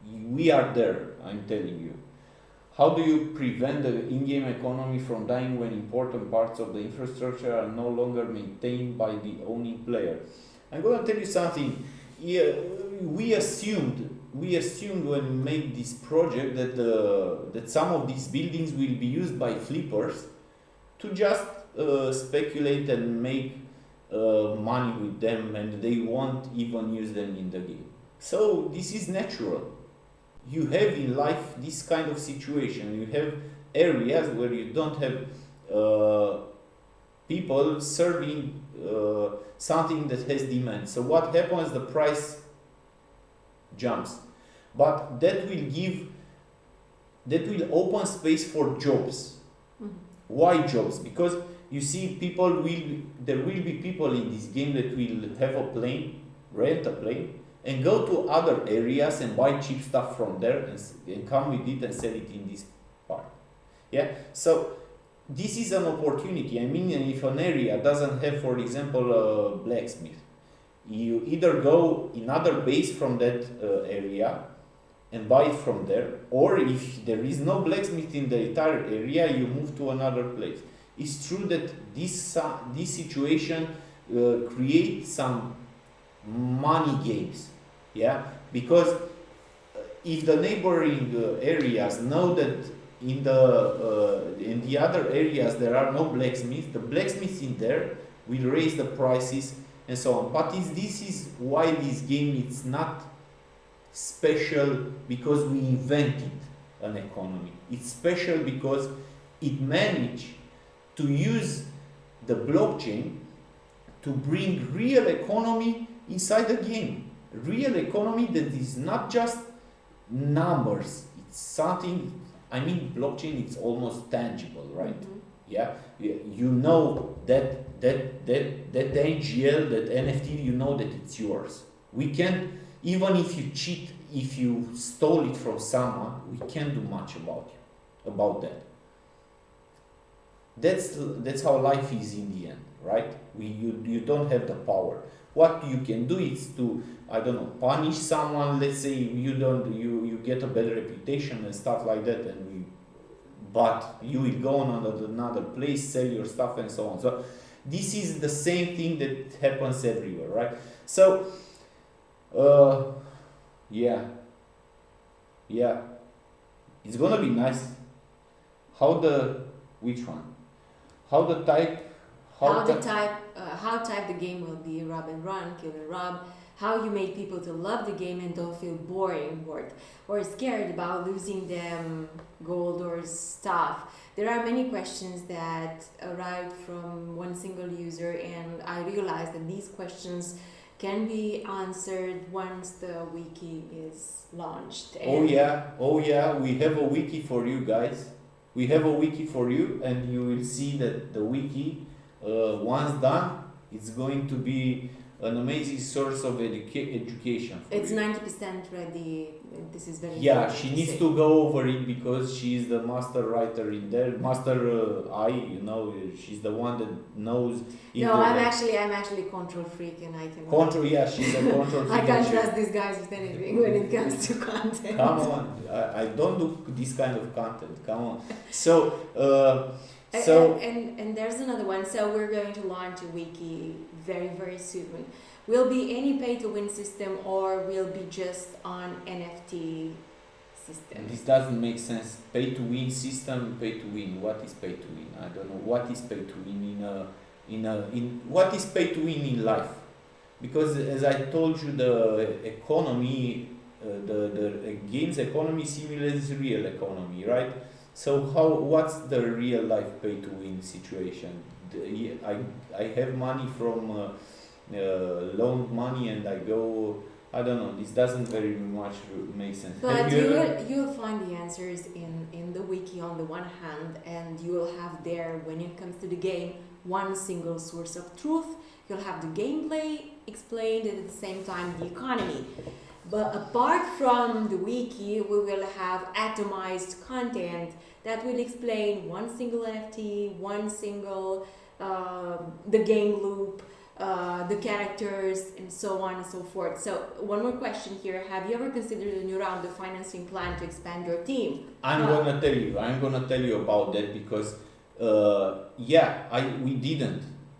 Speaker 1: we are there. I'm telling you. How do you prevent the in-game economy from dying when important parts of the infrastructure are no longer maintained by the owning player? I'm going to tell you something. Yeah, we assumed when we made this project that some of these buildings will be used by flippers to just speculate and make money with them, and they won't even use them in the game. So this is natural. You have in life this kind of situation. You have areas where you don't have people serving something that has demand. So what happens? The price jumps, but that will open space for jobs. Mm-hmm. Why jobs? Because you see, there will be people in this game that will have a plane, rent a plane, and go to other areas and buy cheap stuff from there and come with it and sell it in this part. Yeah, so this is an opportunity. I mean, if an area doesn't have, for example, a blacksmith, you either go in other base from that area and buy it from there, or if there is no blacksmith in the entire area, you move to another place. It's true that this situation creates some money games, yeah, because if the neighboring areas know that in the other areas there are no blacksmiths, the blacksmiths in there will raise the prices and so on. But this is why this game is not special because we invented an economy. It's special because it managed to use the blockchain to bring real economy inside the game. Real economy that is not just numbers. It's something, I mean, blockchain is almost tangible, right?
Speaker 2: Mm-hmm.
Speaker 1: Yeah, you know that NGL, that NFT, you know that it's yours. We can't, even if you cheat, if you stole it from someone, we can't do much about that. That's how life is in the end, right? You don't have the power. What you can do is to, I don't know, punish someone. Let's say you get a better reputation and stuff like that, but you will go on another place, sell your stuff and so on. So this is the same thing that happens everywhere, right? So yeah, it's gonna be nice. Which one? How
Speaker 2: type the game will be rob and run, kill and rob. How you make people to love the game and don't feel bored or scared about losing them gold or stuff. There are many questions that arrived from one single user, and I realized that these questions can be answered once the wiki is launched.
Speaker 1: Oh yeah, we have a wiki for you guys. We have a wiki for you, and you will see that the wiki, once done, it's going to be an amazing source of education for
Speaker 2: it's
Speaker 1: you.
Speaker 2: 90% ready. This is very
Speaker 1: Yeah, she needs to go over it because she is the master writer in there. She's the one that knows.
Speaker 2: No, I'm actually control freak, and I can
Speaker 1: control. Yeah, she's a control freak.
Speaker 2: I can't trust these guys with anything when it comes to content.
Speaker 1: Come on, I don't do this kind of content. Come on. So.
Speaker 2: And there's another one. So we're going to launch a wiki very, very soon. Will be any pay-to-win system, or will be just on NFT system?
Speaker 1: This doesn't make sense. Pay-to-win system, pay-to-win. What is pay-to-win? I don't know. What is pay-to-win what is pay-to-win in life? Because as I told you, the economy, the games economy simulates real economy, right? So what's the real life pay-to-win situation? I have money from loaned money and I go, I don't know, this doesn't very much make sense.
Speaker 2: But you'll find the answers in the wiki on the one hand, and you will have there, when it comes to the game, one single source of truth. You'll have the gameplay explained, and at the same time the economy. But apart from the wiki, we will have atomized content that will explain one single NFT, one single the game loop, the characters, and so on and so forth. So one more question here: have you ever considered a new round of financing plan to expand your team?
Speaker 1: I'm gonna tell you about that because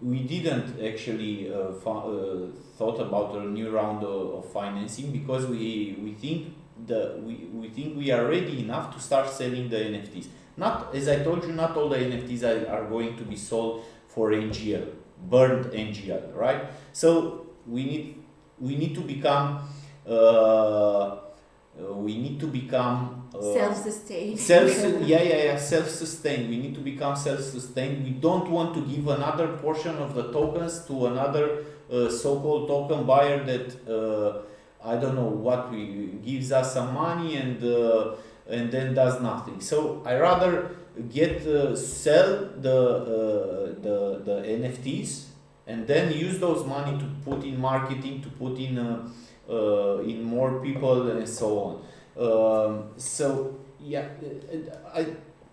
Speaker 1: we didn't actually thought about a new round of financing because we think we are ready enough to start selling the NFTs. Not, as I told you, not all the NFTs are going to be sold for NGL, burned NGL, right? So we need to become
Speaker 2: self-sustained.
Speaker 1: Self-sustained. We need to become self-sustained. We don't want to give another portion of the tokens to another so-called token buyer that I don't know what gives us some money and then does nothing. So I rather sell the NFTs, and then use those money to put in marketing, to put in more people and so on. So yeah,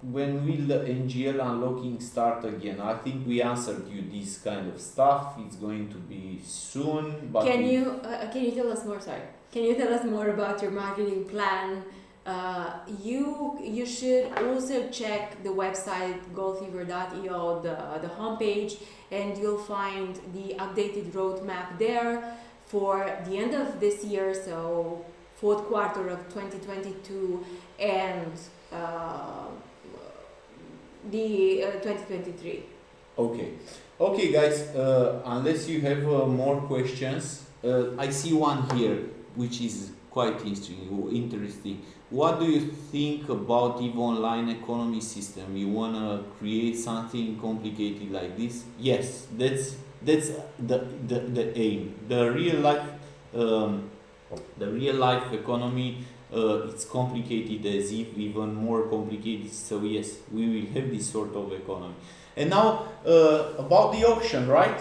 Speaker 1: when will the NGL unlocking start again? I think we answered you this kind of stuff. It's going to be soon. But
Speaker 2: can you tell us more? Sorry, can you tell us more about your marketing plan? You should also check the website goldfever.io, the homepage, and you'll find the updated roadmap there for the end of this year, so fourth quarter of 2022 and the 2023.
Speaker 1: Okay guys, unless you have more questions, I see one here which is quite interesting. What do you think about EVE Online economy system? You wanna create something complicated like this? Yes, that's the aim. The real life economy, it's complicated as if even more complicated. So yes, we will have this sort of economy. And now about the auction, right?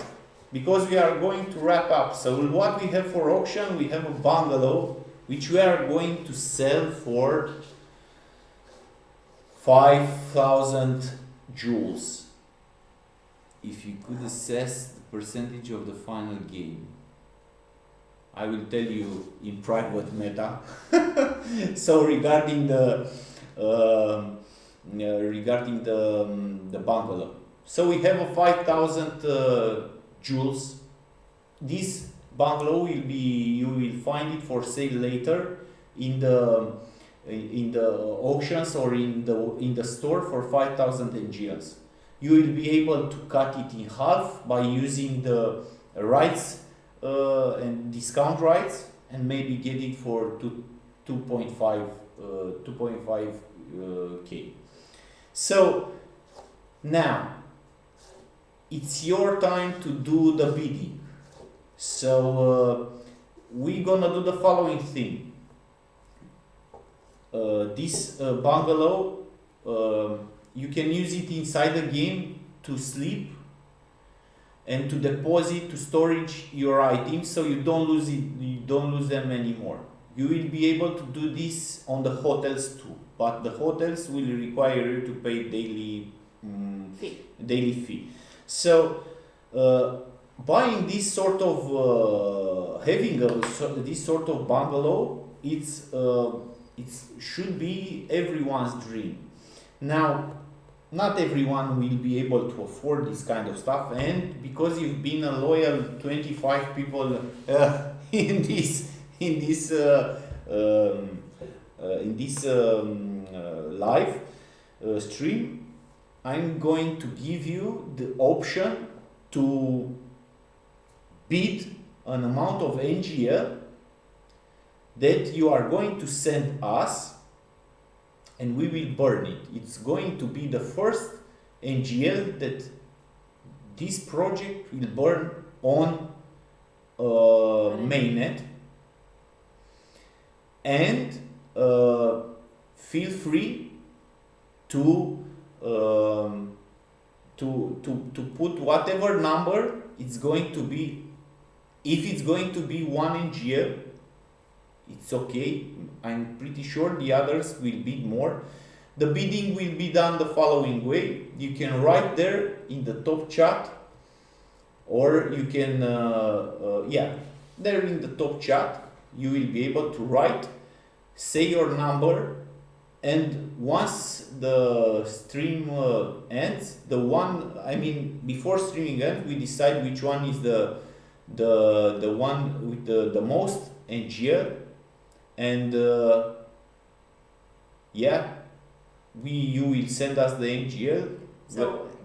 Speaker 1: Because we are going to wrap up. So what we have for auction, we have a bungalow which we are going to sell for 5,000 joules. If you could assess the percentage of the final gain, I will tell you in private matter. So regarding the bungalow, so we have a 5,000 joules. This bungalow will be, you will find it for sale later in the auctions or in the store for 5,000 NGLs. You will be able to cut it in half by using the rights and discount rights, and maybe get it for 2.5 K. So now it's your time to do the bidding. So we're gonna do the following thing. This bungalow, you can use it inside the game to sleep and to deposit, to storage your items, so you don't lose it, you don't lose them anymore. You will be able to do this on the hotels too, but the hotels will require you to pay daily fee. So buying this sort of having this sort of bungalow, it should be everyone's dream. Now, not everyone will be able to afford this kind of stuff, and because you've been a loyal 25 people in this live stream, I'm going to give you the option to bid an amount of NGL that you are going to send us, and we will burn it. It's going to be the first NGL that this project will burn on mainnet. And feel free to put whatever number it's going to be. If it's going to be 1 NGL, it's okay. I'm pretty sure the others will bid more. The bidding will be done the following way. You can write there in the top chat, or you can there in the top chat you will be able to write, say your number, and once the stream ends, before streaming ends, we decide which one is the one with the most NGL, and you will send us the NGL,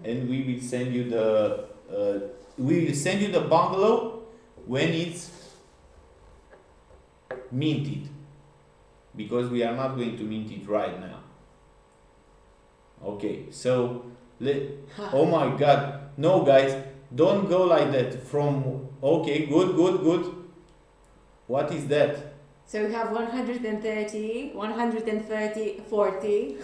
Speaker 1: and we will send you the bungalow when it's minted, because we are not going to mint it right now. Okay, so oh my god, no guys, don't go like that. Okay, good. What is that?
Speaker 2: So we have 130, 130, 40.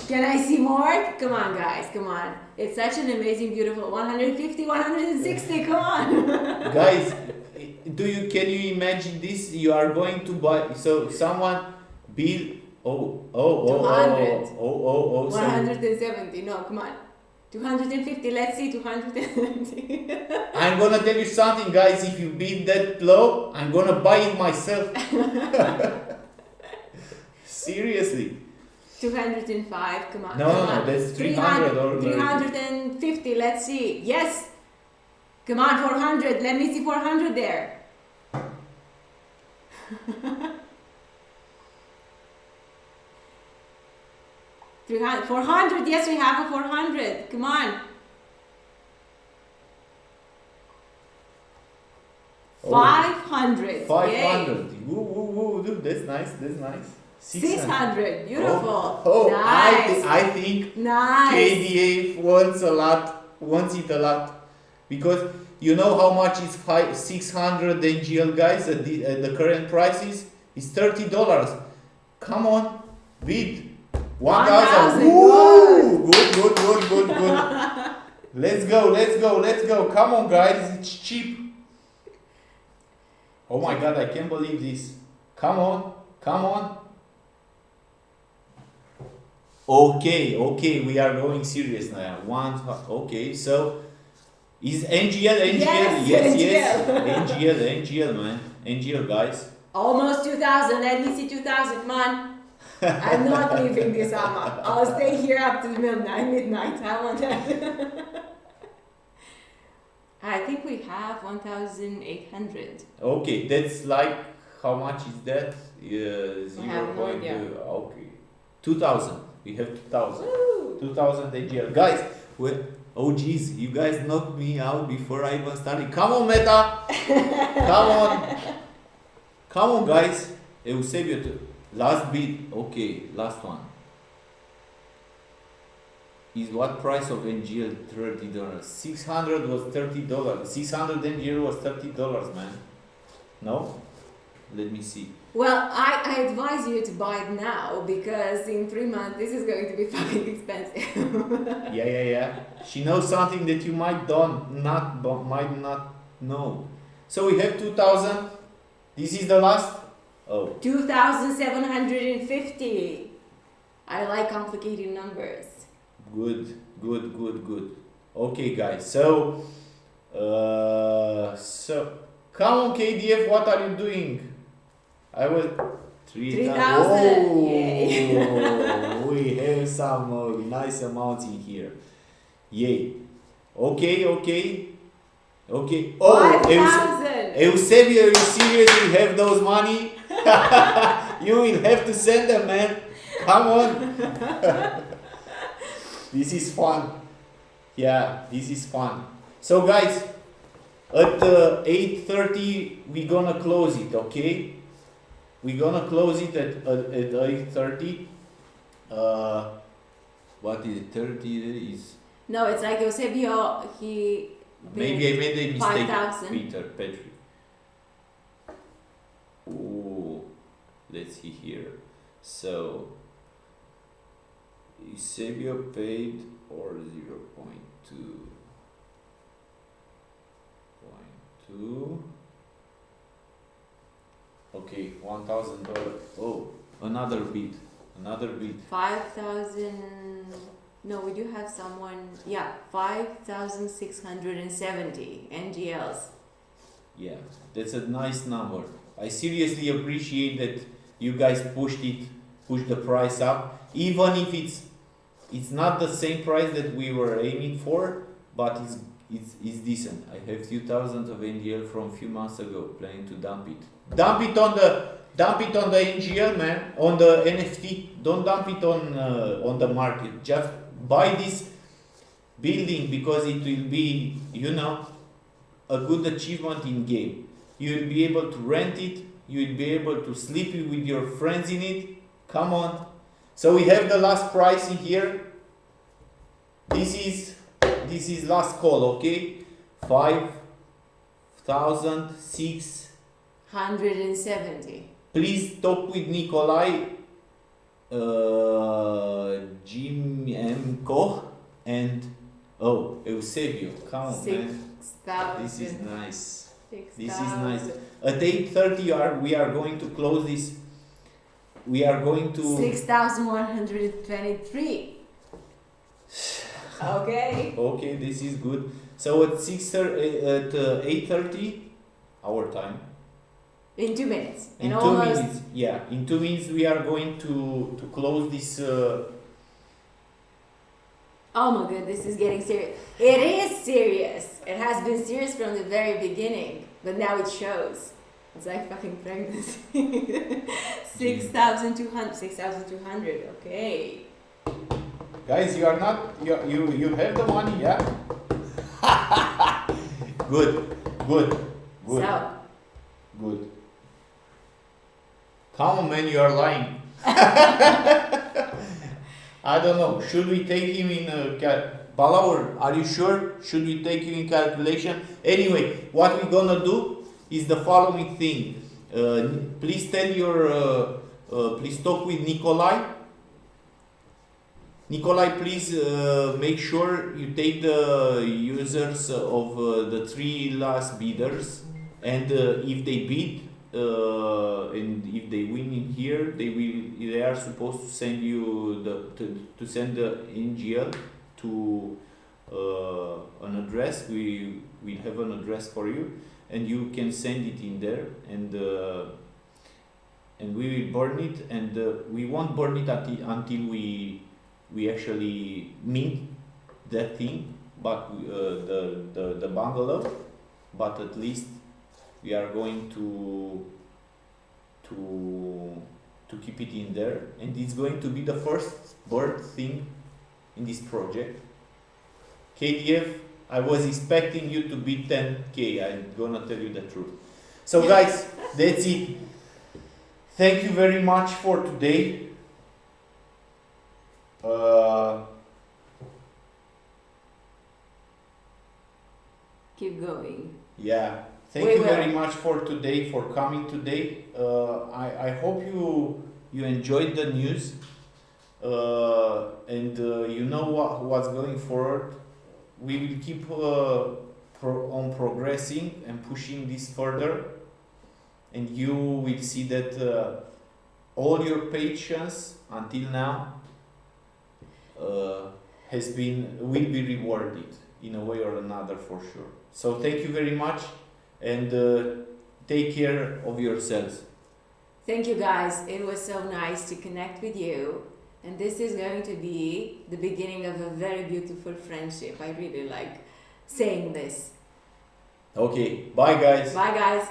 Speaker 2: Can I see more? Come on, guys, come on. It's such an amazing, beautiful 150, 160, come on.
Speaker 1: Guys, can you imagine this? You are going to buy, so someone build,
Speaker 2: 200.
Speaker 1: so
Speaker 2: 170, no, come on. 250, let's see, 270.
Speaker 1: I'm gonna tell you something, guys. If you bid that low, I'm gonna buy it myself. Seriously.
Speaker 2: 205, come on.
Speaker 1: No,
Speaker 2: come
Speaker 1: no,
Speaker 2: on.
Speaker 1: that's 300 or
Speaker 2: 350, let's see. Yes. Come on, 400. Let me see 400 there. 300, 400. Yes, we have a 400. Come on.
Speaker 1: Oh.
Speaker 2: 500.
Speaker 1: 500. Woo, woo, woo, dude, that's nice. That's nice.
Speaker 2: 600. Beautiful.
Speaker 1: Oh,
Speaker 2: Nice.
Speaker 1: I think
Speaker 2: Nice.
Speaker 1: KDA wants it a lot, because you know how much is 600 NGL, guys, at the current prices is $30. Come on, bid 1,000.
Speaker 2: 1,000.
Speaker 1: Woo! Good. Let's go. Come on, guys, it's cheap. Oh my God, I can't believe this. Come on. Okay, we are going serious now. Okay, so is NGL?
Speaker 2: Yes,
Speaker 1: NGL, man. NGL, guys.
Speaker 2: Almost 2,000. Let me see 2,000. Come on. I'm not leaving this Amma. I'll stay here up till midnight. I want that. I think we have 1,800.
Speaker 1: Okay, that's like, how much is that? 0.
Speaker 2: have more, yeah.
Speaker 1: Okay, 2,000. We have 2,000.
Speaker 2: Woo!
Speaker 1: 2,000 NGL. Guys, oh geez, you guys knocked me out before I even started. Come on, Meta! Come on, guys. Eusebio, last bid. Okay, last one. Is what price of NGL? $30. 600 was $30. 600 NGL was $30, man. No? Let me see.
Speaker 2: Well, I advise you to buy it now because in 3 months this is going to be fucking expensive.
Speaker 1: Yeah. She knows something that you might not know. So we have 2,000. This is the last. Oh.
Speaker 2: 2,750. I like complicated numbers.
Speaker 1: Good. Okay, guys. So come on, KDF. What are you doing? I was 3,000.
Speaker 2: 3,000.
Speaker 1: Oh,
Speaker 2: Yay.
Speaker 1: we have some nice amounts in here. Yay. Okay. Oh,
Speaker 2: 5,000.
Speaker 1: Eusebio, you seriously have those money? You will have to send them, man. Come on. This is fun. Yeah, this is fun. So guys, at 8:30 we're gonna close it, okay? We're gonna close it at 8:30. What is it? 30 is...
Speaker 2: No, it's like Eusebio, he...
Speaker 1: Maybe I made a mistake,
Speaker 2: 5,000.
Speaker 1: Petri. Oh, let's see here. So, Eusebio paid or 0.2. Okay, $1,000. Oh, another bid.
Speaker 2: 5,000. No, we do have someone. Yeah, 5,670 NGLs.
Speaker 1: Yeah, that's a nice number. I seriously appreciate that you guys pushed the price up, even if it's not the same price that we were aiming for, but it's decent. I have few thousand of NGL from a few months ago, planning to dump it. Dump it on the NGL, man, on the NFT. Don't dump it on the market. Just buy this building because it will be, a good achievement in game. You will be able to rent it. You will be able to sleep with your friends in it. Come on. So we have the last price in here. This is last call, okay? 5,600.
Speaker 2: 170.
Speaker 1: Please talk with Nikolai, Jim M. Koch, and Eusebio. Come on, man.
Speaker 2: 6,000.
Speaker 1: This is nice.
Speaker 2: 6,000.
Speaker 1: This is nice. At 8:30 we are going to close this. We are going to
Speaker 2: 6,123. Okay.
Speaker 1: Okay, this is good. So at 8:30 our time.
Speaker 2: In 2 minutes.
Speaker 1: In
Speaker 2: And
Speaker 1: 2
Speaker 2: almost
Speaker 1: minutes, yeah. In 2 minutes we are going to close this.
Speaker 2: Oh my god, this is getting serious. It is serious. It has been serious from the very beginning, but now it shows. It's like fucking pregnancy. 6,200. 6,200. Okay.
Speaker 1: Guys, you are not. You have the money, yeah. Good.
Speaker 2: So,
Speaker 1: Good. Come on, man, you are lying. I don't know. Should we take him in Balaur, are you sure? Should we take him in calculation? Anyway, what we're gonna do is the following thing. Please tell your. Please talk with Nikolai. Nikolai, please make sure you take the users of the 3 last bidders, and if they bid and if they win in here, they are supposed to send you to send the NGL to an address. We will have an address for you, and you can send it in there, and we will burn it, and we won't burn it until we actually mint that thing, but the bungalow, but at least we are going to keep it in there, and it's going to be the first bird thing in this project. KDF, I was expecting you to be 10k, I'm gonna tell you the truth. So guys, that's it. Thank you very much for today.
Speaker 2: keep going.
Speaker 1: Yeah, thank you very much for today, for coming today. I hope you enjoyed the news, and you know what's going forward. We will keep on progressing and pushing this further, and you will see that all your patience until now will be rewarded in a way or another, for sure. So thank you very much, and take care of yourselves.
Speaker 2: Thank you guys. It was so nice to connect with you. And this is going to be the beginning of a very beautiful friendship. I really like saying this.
Speaker 1: Okay, bye guys.
Speaker 2: Bye guys.